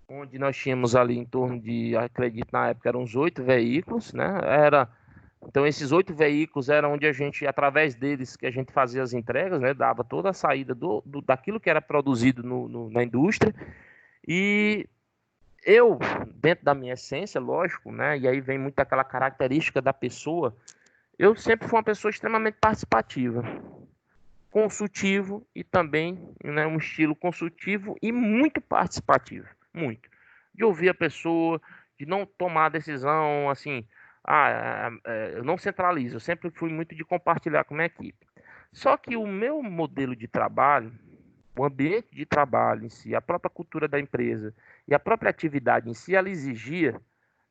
onde nós tínhamos ali em torno de, acredito na época, eram uns 8 veículos, né? Então, esses 8 veículos eram onde a gente, através deles, que a gente fazia as entregas, né? Dava toda a saída daquilo que era produzido na indústria. E eu, dentro da minha essência, lógico, né? E aí vem muito aquela característica da pessoa. Eu sempre fui uma pessoa extremamente participativa, consultivo e também, né, um estilo consultivo e muito participativo. Muito. De ouvir a pessoa, de não tomar decisão assim. Eu não centralizo, eu sempre fui muito de compartilhar com a minha equipe. Só que o meu modelo de trabalho, o ambiente de trabalho em si, a própria cultura da empresa e a própria atividade em si, ela exigia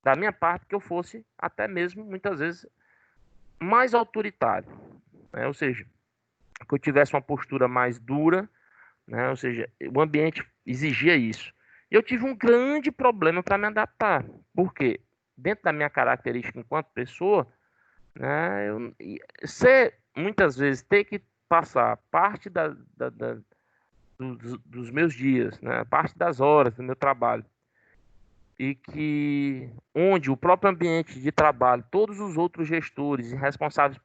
da minha parte que eu fosse até mesmo, muitas vezes, mais autoritário. Né? Ou seja, que eu tivesse uma postura mais dura, né? Ou seja, o ambiente exigia isso. E eu tive um grande problema para me adaptar. Por quê? dentro da minha característica enquanto pessoa, né, muitas vezes ter que passar parte dos meus dias, né, parte das horas do meu trabalho, e que onde o próprio ambiente de trabalho, todos os outros gestores e responsáveis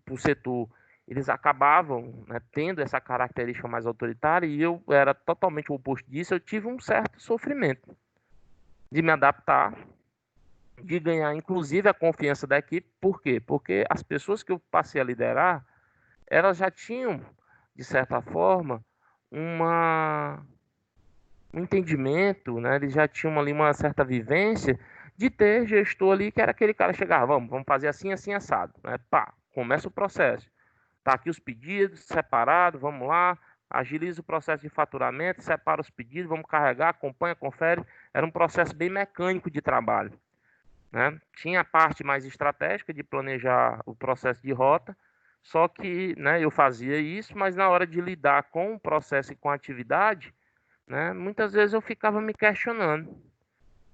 por setor, eles acabavam, né, tendo essa característica mais autoritária, e eu era totalmente o oposto disso. Eu tive um certo sofrimento de me adaptar, de ganhar inclusive a confiança da equipe. Por quê? Porque as pessoas que eu passei a liderar, elas já tinham, de certa forma, um entendimento, né? Eles já tinham ali uma certa vivência de ter gestor ali que era aquele cara que chegava, vamos fazer assim, assim, assado, né? Pá, começa o processo. Tá aqui os pedidos separados, vamos lá, agiliza o processo de faturamento, separa os pedidos, vamos carregar, acompanha, confere. Era um processo bem mecânico de trabalho, né? Tinha a parte mais estratégica de planejar o processo de rota, só que, né, eu fazia isso, mas na hora de lidar com o processo e com a atividade, né, muitas vezes eu ficava me questionando.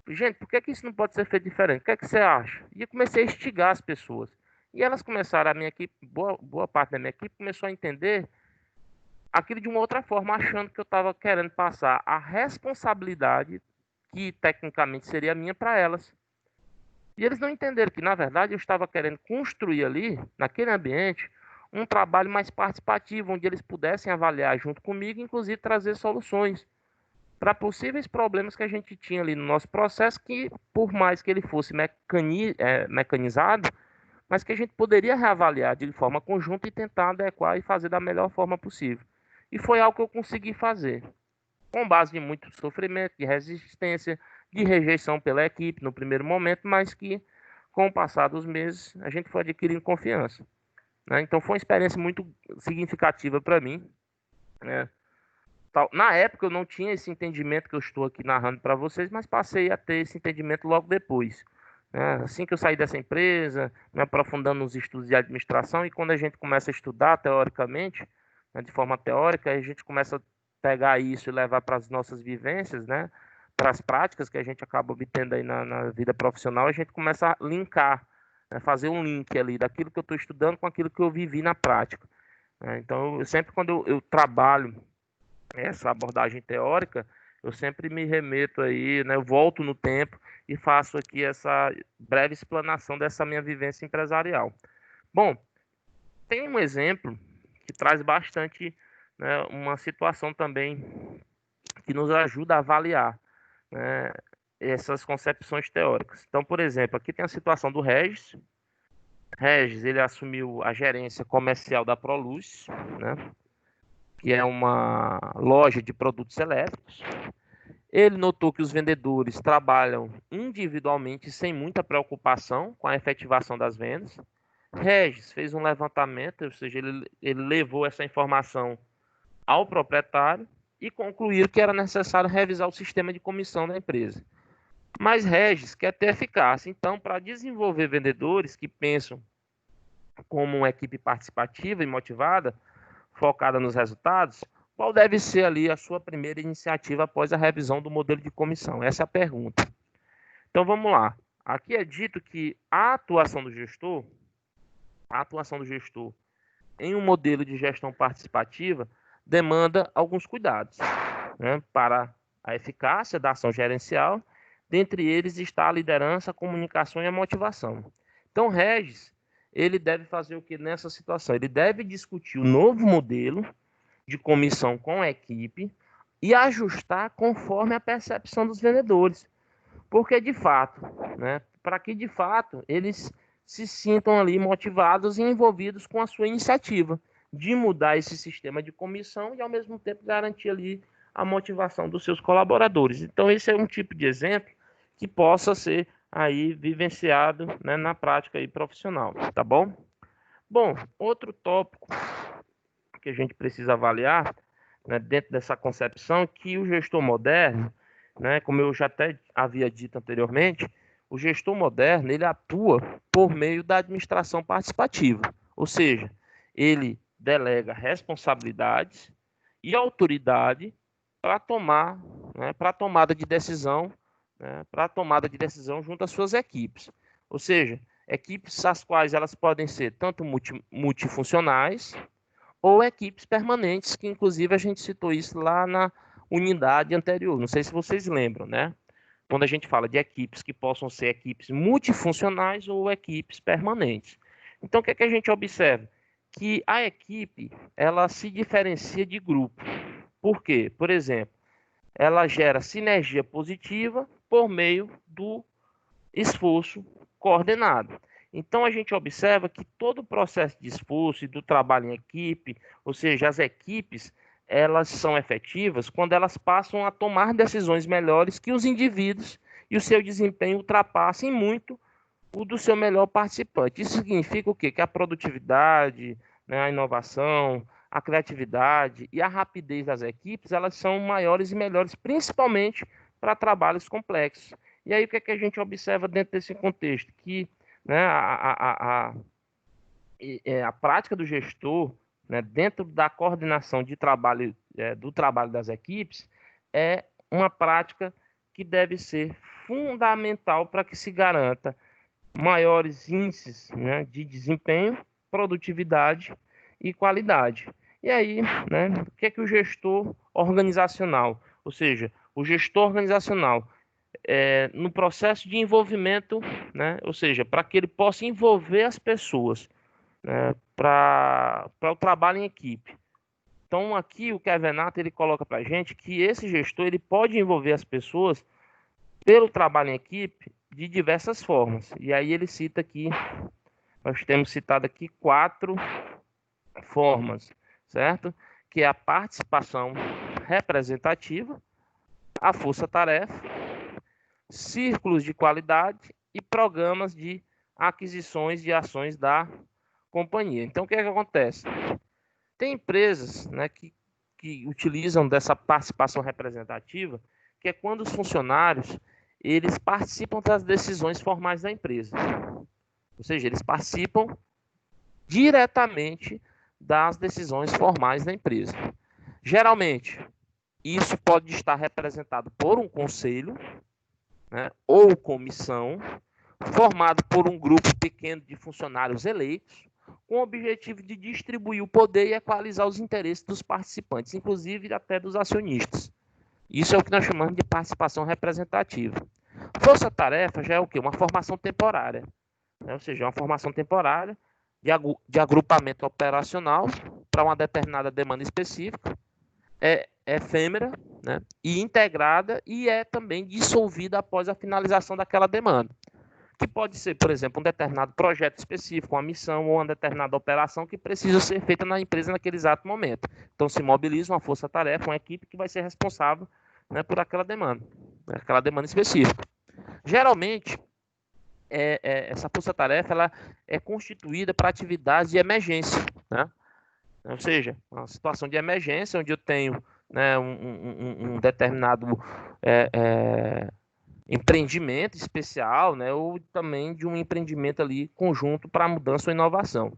Gente, por que que isso não pode ser feito diferente? O que é que você acha? E eu comecei a instigar as pessoas. E elas começaram, a minha equipe, boa parte da minha equipe começou a entender aquilo de uma outra forma, achando que eu estava querendo passar a responsabilidade, que tecnicamente seria minha, para elas. E eles não entenderam que, na verdade, eu estava querendo construir ali, naquele ambiente, um trabalho mais participativo, onde eles pudessem avaliar junto comigo, inclusive trazer soluções para possíveis problemas que a gente tinha ali no nosso processo, que por mais que ele fosse mecanizado, mas que a gente poderia reavaliar de forma conjunta e tentar adequar e fazer da melhor forma possível. E foi algo que eu consegui fazer, com base em muito sofrimento, de resistência, de rejeição pela equipe no primeiro momento, mas que com o passar dos meses a gente foi adquirindo confiança, né? Então foi uma experiência muito significativa para mim, né? Na época eu não tinha esse entendimento que eu estou aqui narrando para vocês, mas passei a ter esse entendimento logo depois, né? Assim que eu saí dessa empresa, me aprofundando nos estudos de administração, e quando a gente começa a estudar teoricamente, né, de forma teórica, a gente começa a pegar isso e levar para as nossas vivências, né, para as práticas que a gente acaba obtendo aí na vida profissional, a gente começa a linkar, né, fazer um link ali daquilo que eu estou estudando com aquilo que eu vivi na prática, né? Então, sempre quando eu trabalho essa abordagem teórica, eu sempre me remeto aí, né, eu volto no tempo e faço aqui essa breve explanação dessa minha vivência empresarial. Bom, tem um exemplo que traz bastante, né, uma situação também que nos ajuda a avaliar, né, essas concepções teóricas. Então, por exemplo, aqui tem a situação do Regis. Regis, ele assumiu a gerência comercial da Proluz, né, que é uma loja de produtos elétricos. Ele notou que os vendedores trabalham individualmente sem muita preocupação com a efetivação das vendas. Regis fez um levantamento, ou seja, ele levou essa informação ao proprietário e concluiu que era necessário revisar o sistema de comissão da empresa. Mas Regis quer ter eficácia, então, para desenvolver vendedores que pensam como uma equipe participativa e motivada, focada nos resultados, qual deve ser ali a sua primeira iniciativa após a revisão do modelo de comissão? Essa é a pergunta. Então vamos lá. Aqui é dito que a atuação do gestor em um modelo de gestão participativa demanda alguns cuidados, né, para a eficácia da ação gerencial. Dentre eles está a liderança, a comunicação e a motivação. Então, Regis, ele deve fazer o que nessa situação? Ele deve discutir o novo modelo de comissão com a equipe e ajustar conforme a percepção dos vendedores. Porque, de fato, né, para que, de fato, eles se sintam ali motivados e envolvidos com a sua iniciativa de mudar esse sistema de comissão e, ao mesmo tempo, garantir ali a motivação dos seus colaboradores. Então, esse é um tipo de exemplo que possa ser aí vivenciado, né, na prática aí profissional, tá bom? Bom, outro tópico que a gente precisa avaliar, né, dentro dessa concepção, que o gestor moderno, né, como eu já até havia dito anteriormente, o gestor moderno ele atua por meio da administração participativa, ou seja, ele delega responsabilidades e autoridade para tomar, né, para a tomada de decisão, né, para a tomada de decisão junto às suas equipes. Ou seja, equipes as quais elas podem ser tanto multifuncionais ou equipes permanentes, que inclusive a gente citou isso lá na unidade anterior. Não sei se vocês lembram, né? Quando a gente fala de equipes que possam ser equipes multifuncionais ou equipes permanentes. Então, o que é que a gente observa? Que a equipe, ela se diferencia de grupo. Por quê? Por exemplo, ela gera sinergia positiva por meio do esforço coordenado. Então, a gente observa que todo o processo de esforço e do trabalho em equipe, ou seja, as equipes, elas são efetivas quando elas passam a tomar decisões melhores que os indivíduos e o seu desempenho ultrapassem muito o do seu melhor participante. Isso significa o quê? Que a produtividade, né, a inovação, a criatividade e a rapidez das equipes, elas são maiores e melhores, principalmente para trabalhos complexos. E aí o que é que a gente observa dentro desse contexto? Que, né, a prática do gestor, né, dentro da coordenação de trabalho, do trabalho das equipes, é uma prática que deve ser fundamental para que se garanta maiores índices, né, de desempenho, produtividade e qualidade. E aí, né, o que é que o gestor organizacional, ou seja, o gestor organizacional, no processo de envolvimento, né, ou seja, para que ele possa envolver as pessoas, né, para o trabalho em equipe. Então, aqui o Kevenato ele coloca para a gente que esse gestor ele pode envolver as pessoas pelo trabalho em equipe de diversas formas. E aí ele cita aqui, nós temos citado aqui 4 formas, certo? Que é a participação representativa, a força-tarefa, círculos de qualidade e programas de aquisições de ações da companhia. Então, o que é que acontece? Tem empresas, né, que utilizam dessa participação representativa, que é quando os funcionários eles participam das decisões formais da empresa. Ou seja, eles participam diretamente das decisões formais da empresa. Geralmente, isso pode estar representado por um conselho, né, ou comissão, formado por um grupo pequeno de funcionários eleitos, com o objetivo de distribuir o poder e equalizar os interesses dos participantes, inclusive até dos acionistas. Isso é o que nós chamamos de participação representativa. Força-tarefa já é o quê? Uma formação temporária, né? Ou seja, uma formação temporária de agrupamento operacional para uma determinada demanda específica, é efêmera, né, e integrada e é também dissolvida após a finalização daquela demanda. Que pode ser, por exemplo, um determinado projeto específico, uma missão ou uma determinada operação que precisa ser feita na empresa naquele exato momento. Então, se mobiliza uma força-tarefa, uma equipe que vai ser responsável, né, por aquela demanda específica. Geralmente, essa força-tarefa ela é constituída para atividades de emergência, né? Ou seja, uma situação de emergência onde eu tenho, né, um determinado empreendimento especial, né, ou também de um empreendimento ali conjunto para mudança ou inovação.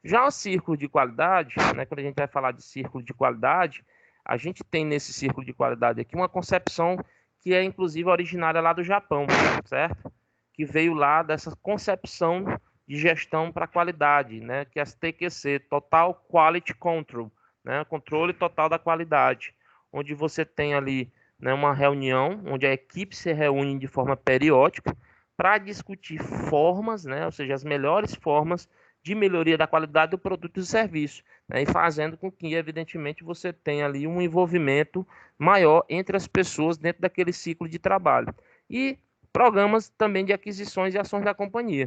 Já o círculo de qualidade, né, quando a gente vai falar de círculo de qualidade, a gente tem nesse círculo de qualidade aqui uma concepção que é inclusive originária lá do Japão, certo? Que veio lá dessa concepção de gestão para qualidade, né, que é as TQC, Total Quality Control, né, controle total da qualidade, onde você tem ali, né, uma reunião onde a equipe se reúne de forma periódica para discutir formas, né, ou seja, as melhores formas de melhoria da qualidade do produto e serviço, né, e fazendo com que, evidentemente, você tenha ali um envolvimento maior entre as pessoas dentro daquele ciclo de trabalho. E programas também de aquisições e ações da companhia,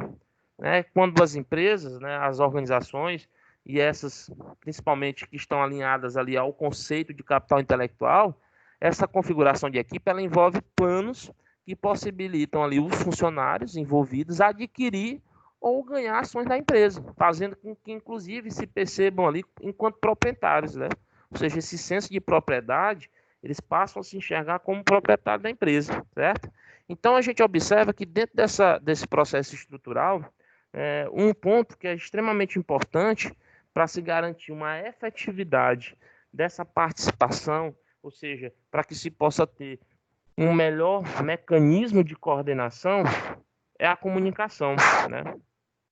né, quando as empresas, né, as organizações, e essas principalmente que estão alinhadas ali ao conceito de capital intelectual, essa configuração de equipe ela envolve planos que possibilitam ali os funcionários envolvidos adquirir ou ganhar ações da empresa, fazendo com que inclusive se percebam ali enquanto proprietários, né? Ou seja, esse senso de propriedade, eles passam a se enxergar como proprietário da empresa, certo? Então a gente observa que dentro desse processo estrutural, um ponto que é extremamente importante para se garantir uma efetividade dessa participação, ou seja, para que se possa ter um melhor mecanismo de coordenação é a comunicação, né?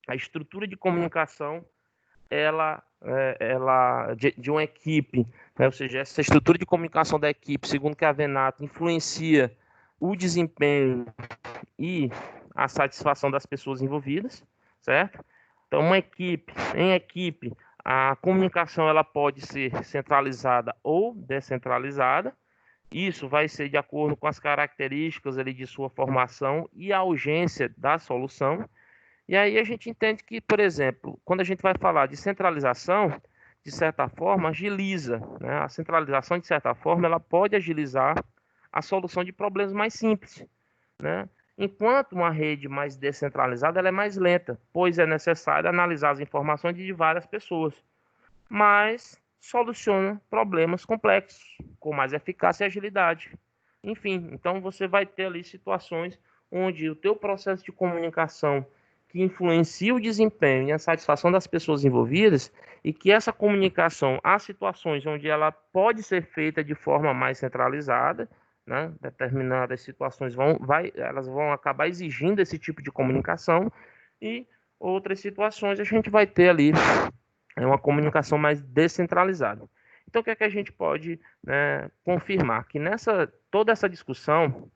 A estrutura de comunicação, ela de uma equipe, né? Ou seja, essa estrutura de comunicação da equipe, segundo que a Venato, influencia o desempenho e a satisfação das pessoas envolvidas, certo? Então, em equipe, a comunicação ela pode ser centralizada ou descentralizada. Isso vai ser de acordo com as características ali de sua formação e a urgência da solução. E aí a gente entende que, por exemplo, quando a gente vai falar de centralização, de certa forma, agiliza, né? A centralização, de certa forma, ela pode agilizar a solução de problemas mais simples, né? Enquanto uma rede mais descentralizada, ela é mais lenta, pois é necessário analisar as informações de várias pessoas, mas soluciona problemas complexos com mais eficácia e agilidade. Enfim, então você vai ter ali situações onde o teu processo de comunicação que influencia o desempenho e a satisfação das pessoas envolvidas, e que essa comunicação, há situações onde ela pode ser feita de forma mais centralizada, né? Determinadas situações elas vão acabar exigindo esse tipo de comunicação, e outras situações a gente vai ter ali uma comunicação mais descentralizada. Então, o que é que a gente pode, né, confirmar? Que toda essa discussão,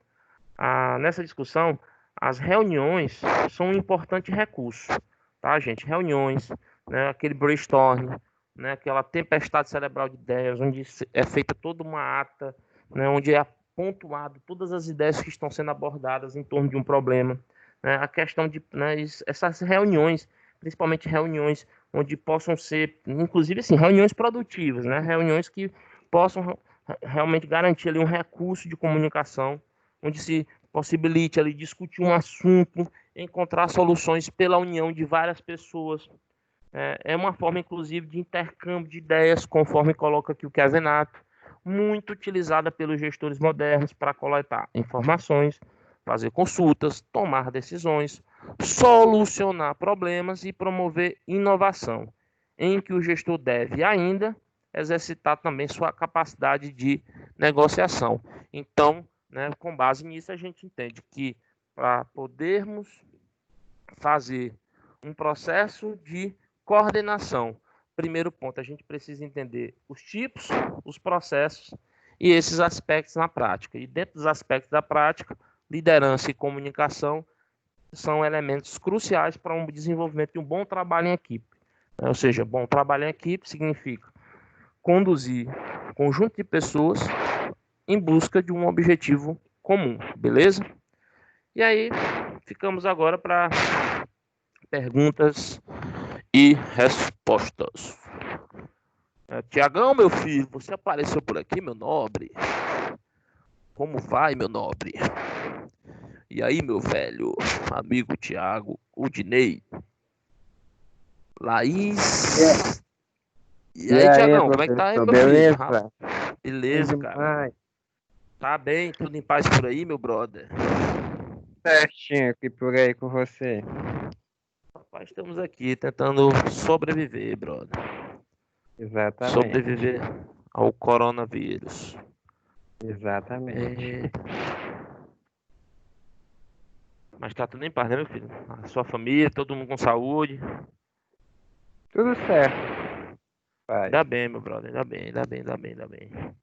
nessa discussão, as reuniões são um importante recurso, tá, gente? Reuniões, né, aquele brainstorming, né, aquela tempestade cerebral de ideias, onde é feita toda uma ata, né, onde é pontuado todas as ideias que estão sendo abordadas em torno de um problema, né, a questão de, né, essas reuniões, principalmente reuniões onde possam ser, inclusive, assim, reuniões produtivas, né, reuniões que possam realmente garantir ali um recurso de comunicação, onde se possibilite ali discutir um assunto, encontrar soluções pela união de várias pessoas. É uma forma, inclusive, de intercâmbio de ideias, conforme coloca aqui o Kevenato, muito utilizada pelos gestores modernos para coletar informações, fazer consultas, tomar decisões, solucionar problemas e promover inovação, em que o gestor deve ainda exercitar também sua capacidade de negociação. Então, né, com base nisso, a gente entende que para podermos fazer um processo de coordenação, primeiro ponto, a gente precisa entender os tipos, os processos e esses aspectos na prática. E dentro dos aspectos da prática, liderança e comunicação são elementos cruciais para um desenvolvimento de um bom trabalho em equipe. Ou seja, bom trabalho em equipe significa conduzir um conjunto de pessoas em busca de um objetivo comum, beleza? E aí, ficamos agora para perguntas e respostas. Tiagão, meu filho, você apareceu por aqui, meu nobre? Como vai, meu nobre? E aí, meu velho amigo Tiago, Udinei, Laís. E aí, Tiagão, como é que tá aí, meu filho? Beleza? Beleza, cara. Tá bem? Tudo em paz por aí, meu brother? Certinho aqui por aí com você. Rapaz, estamos aqui tentando sobreviver, brother. Exatamente. Sobreviver ao coronavírus. Exatamente. É... Mas tá tudo em paz, né, meu filho? A sua família, todo mundo com saúde. Tudo certo, pai. Ainda bem, meu brother. Ainda bem.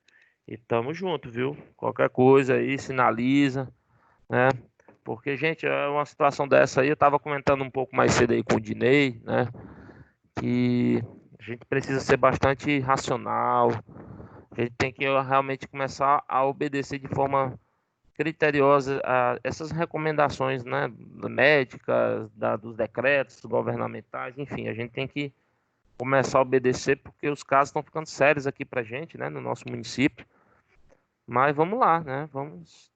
E tamo junto, viu? Qualquer coisa aí, sinaliza, né? Porque, gente, é uma situação dessa aí, eu tava comentando um pouco mais cedo aí com o Dinei, né? Que a gente precisa ser bastante racional. A gente tem que realmente começar a obedecer de forma criteriosa a essas recomendações, né, médicas, dos decretos governamentais, enfim, a gente tem que começar a obedecer porque os casos estão ficando sérios aqui para a gente, né, no nosso município. Mas vamos lá, né, vamos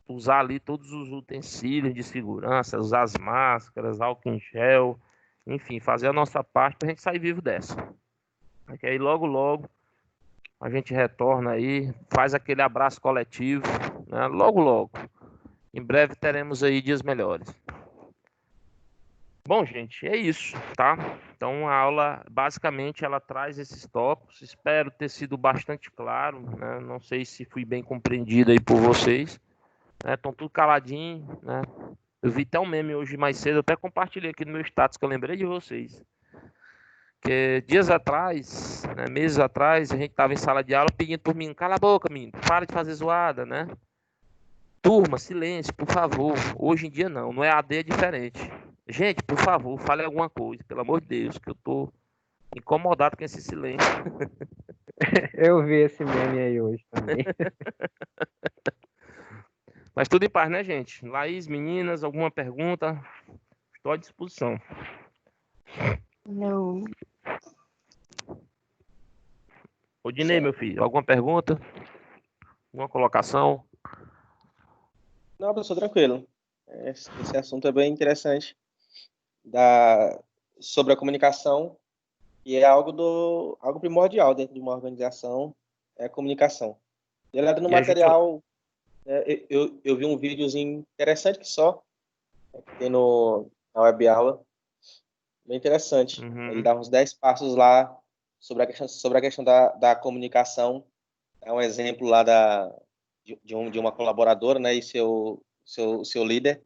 usar ali todos os utensílios de segurança, usar as máscaras, álcool em gel, enfim, fazer a nossa parte para a gente sair vivo dessa. Porque aí logo, logo a gente retorna aí, faz aquele abraço coletivo, né, logo, logo. Em breve teremos aí dias melhores. Bom, gente, é isso, tá? Então a aula, basicamente, ela traz esses tópicos. Espero ter sido bastante claro, né? Não sei se fui bem compreendido aí por vocês, né? Estão tudo caladinho, né? Eu vi até um meme hoje mais cedo, eu até compartilhei aqui no meu status, que eu lembrei de vocês. Que dias atrás, né, meses atrás, a gente tava em sala de aula pedindo por mim, cala a boca, menino, para de fazer zoada, né? Turma, silêncio, por favor. Hoje em dia não é AD, é diferente. Gente, por favor, fale alguma coisa, pelo amor de Deus, que eu tô incomodado com esse silêncio. Eu vi esse meme aí hoje também. Mas tudo em paz, né, gente? Laís, meninas, alguma pergunta? Estou à disposição. Não. Odinei, meu filho, alguma pergunta? Alguma colocação? Não, professor, tranquilo. Esse assunto é bem interessante sobre a comunicação, e é algo primordial dentro de uma organização, é a comunicação. E olhando no material, eu vi um videozinho interessante que tem na web aula, bem interessante. Ele dá uns 10 passos lá sobre a questão da comunicação. É um exemplo lá de uma colaboradora, né, e seu líder.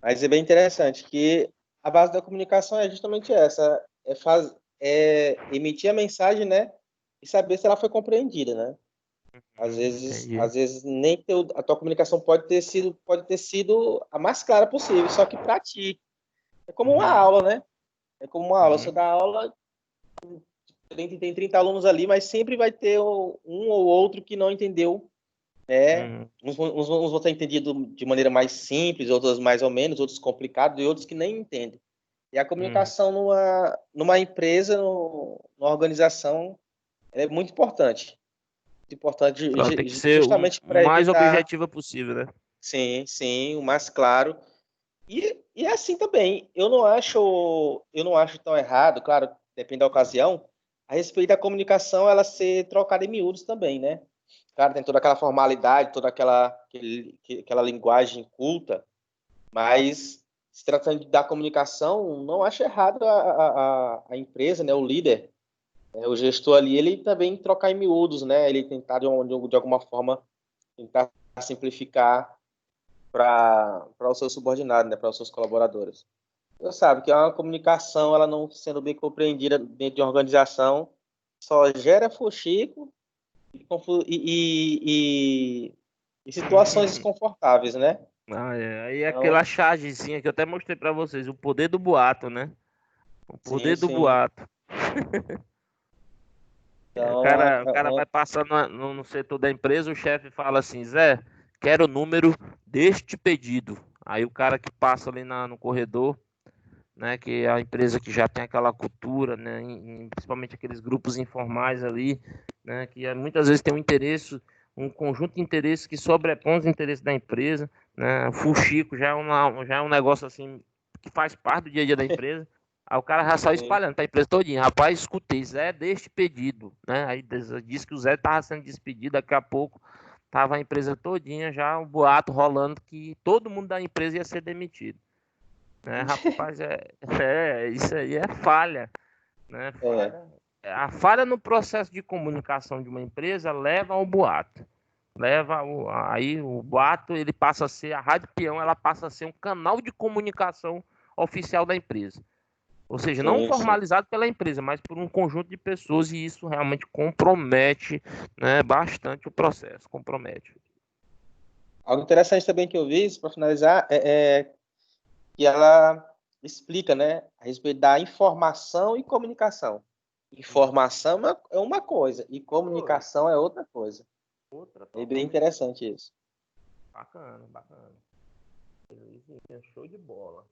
Mas é bem interessante que a base da comunicação é justamente essa, é emitir a mensagem, né, e saber se ela foi compreendida, né? Às vezes nem a tua comunicação pode ter sido a mais clara possível, só que para ti é como uma aula, né? É como uma aula. Você dá aula, tem 30 alunos ali, mas sempre vai ter um ou outro que não entendeu. Uns vão ter entendido de maneira mais simples, outros mais ou menos, outros complicados e outros que nem entendem. E a comunicação numa empresa, numa organização, é muito importante. Ela tem que ser justamente o para mais evitar... objetiva possível, né? Sim, o mais claro. E é assim também. Eu não acho tão errado, claro, depende da ocasião, a respeito da comunicação ela ser trocada em miúdos também, né? Claro, tem toda aquela formalidade, toda aquela linguagem culta, mas se tratando da comunicação, não acho errado a empresa, né, o líder, o gestor ali, ele também trocar em miúdos, né? Ele tentar de alguma forma tentar simplificar para os seus subordinados, né, para os seus colaboradores. Você sabe que uma comunicação, ela não sendo bem compreendida dentro de uma organização, só gera fuxico e situações desconfortáveis, né? Aí é aquela chargezinha que eu até mostrei para vocês, o poder do boato, né? O poder do boato. Então, o cara vai passando no setor da empresa, o chefe fala assim, Zé, quero o número deste pedido. Aí o cara que passa ali no corredor, né, que é a empresa que já tem aquela cultura, né, principalmente aqueles grupos informais ali, né, que muitas vezes tem um conjunto de interesses que sobrepõe os interesses da empresa, né, o fuxico já é um negócio assim que faz parte do dia a dia da empresa. Aí o cara já saiu espalhando para a empresa todinha. Rapaz, escutei, Zé deste pedido, né? Aí disse que o Zé estava sendo despedido, daqui a pouco tava a empresa todinha já, um boato rolando que todo mundo da empresa ia ser demitido. Né, rapaz, isso aí é falha, né? A falha no processo de comunicação de uma empresa leva ao boato. Aí o boato, ele passa a ser, a Rádio Peão, ela passa a ser um canal de comunicação oficial da empresa. Ou seja, não formalizado pela empresa, mas por um conjunto de pessoas, e isso realmente compromete, né, bastante o processo, compromete. Algo interessante também que eu vi, para finalizar, que ela explica, né, a respeito da informação e comunicação. Informação é uma coisa e comunicação é outra coisa. É bem interessante isso. Bacana. Show de bola.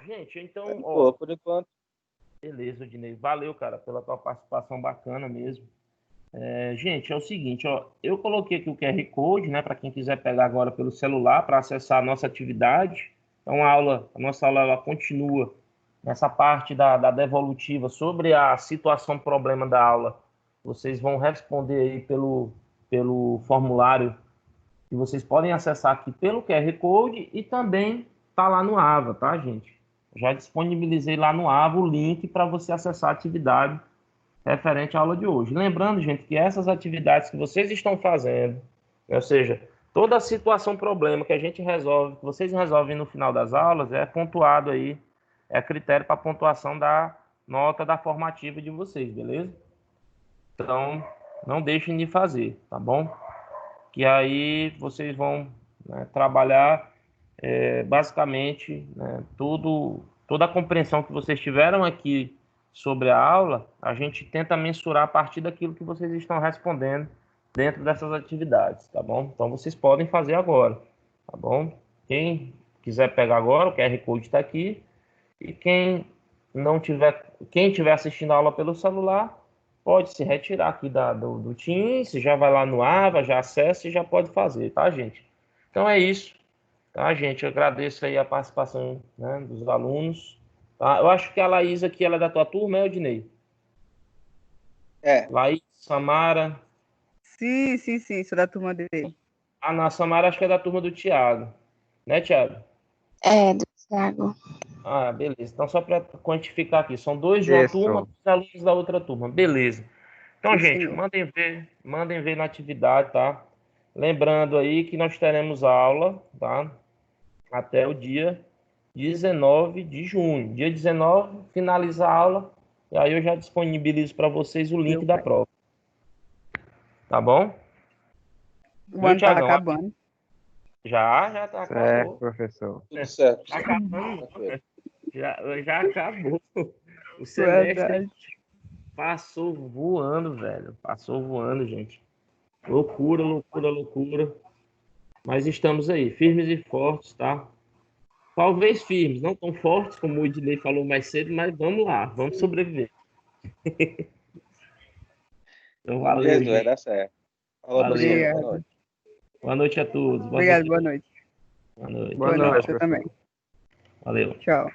Gente, então, por enquanto. Beleza, Odinei. Valeu, cara, pela tua participação bacana mesmo. Gente, é o seguinte, eu coloquei aqui o QR Code, né, para quem quiser pegar agora pelo celular para acessar a nossa atividade. Então, a nossa aula ela continua nessa parte da devolutiva sobre a situação, problema da aula. Vocês vão responder aí pelo formulário que vocês podem acessar aqui pelo QR Code e também tá lá no AVA, tá, gente? Já disponibilizei lá no AVA o link para você acessar a atividade referente à aula de hoje. Lembrando, gente, que essas atividades que vocês estão fazendo, ou seja, Toda situação, problema que a gente resolve, que vocês resolvem no final das aulas, é pontuado aí, é critério para pontuação da nota da formativa de vocês, beleza? Então, não deixem de fazer, tá bom? Que aí vocês vão, né, trabalhar basicamente, né, toda a compreensão que vocês tiveram aqui sobre a aula, a gente tenta mensurar a partir daquilo que vocês estão respondendo dentro dessas atividades, tá bom? Então vocês podem fazer agora, tá bom? Quem quiser pegar agora, o QR Code está aqui, e quem estiver assistindo a aula pelo celular, pode se retirar aqui do Teams, já vai lá no Ava, já acessa e já pode fazer, tá, gente? Então é isso, tá, gente? Eu agradeço aí a participação, né, dos alunos. Tá? Eu acho que a Laís aqui, ela é da tua turma, é, Odinei? É. Laís, Samara. Sim, sou da turma dele. Ah, não, a Samara acho que é da turma do Thiago. Né, Thiago? É, do Thiago. Ah, beleza. Então, só para quantificar aqui, são dois de uma turma, dois alunos da outra turma. Beleza. Então, gente, mandem ver na atividade, tá? Lembrando aí que nós teremos aula, tá? Até o dia 19 de junho. Dia 19, finaliza a aula, e aí eu já disponibilizo para vocês o link da prova. Tá bom? O ano tá acabando. Já tá acabando. Professor. Tudo certo. Tá acabando. Já acabou. O semestre passou voando, velho. Passou voando, gente. Loucura. Mas estamos aí, firmes e fortes, tá? Talvez firmes, não tão fortes como o Ednei falou mais cedo, mas vamos lá, vamos sobreviver. Então, valeu, Jesus, gente. vai dar certo. Falou, Valeu. boa noite. Boa noite a todos. Obrigado, boa noite. Boa noite. Boa noite, você também. Valeu. Tchau.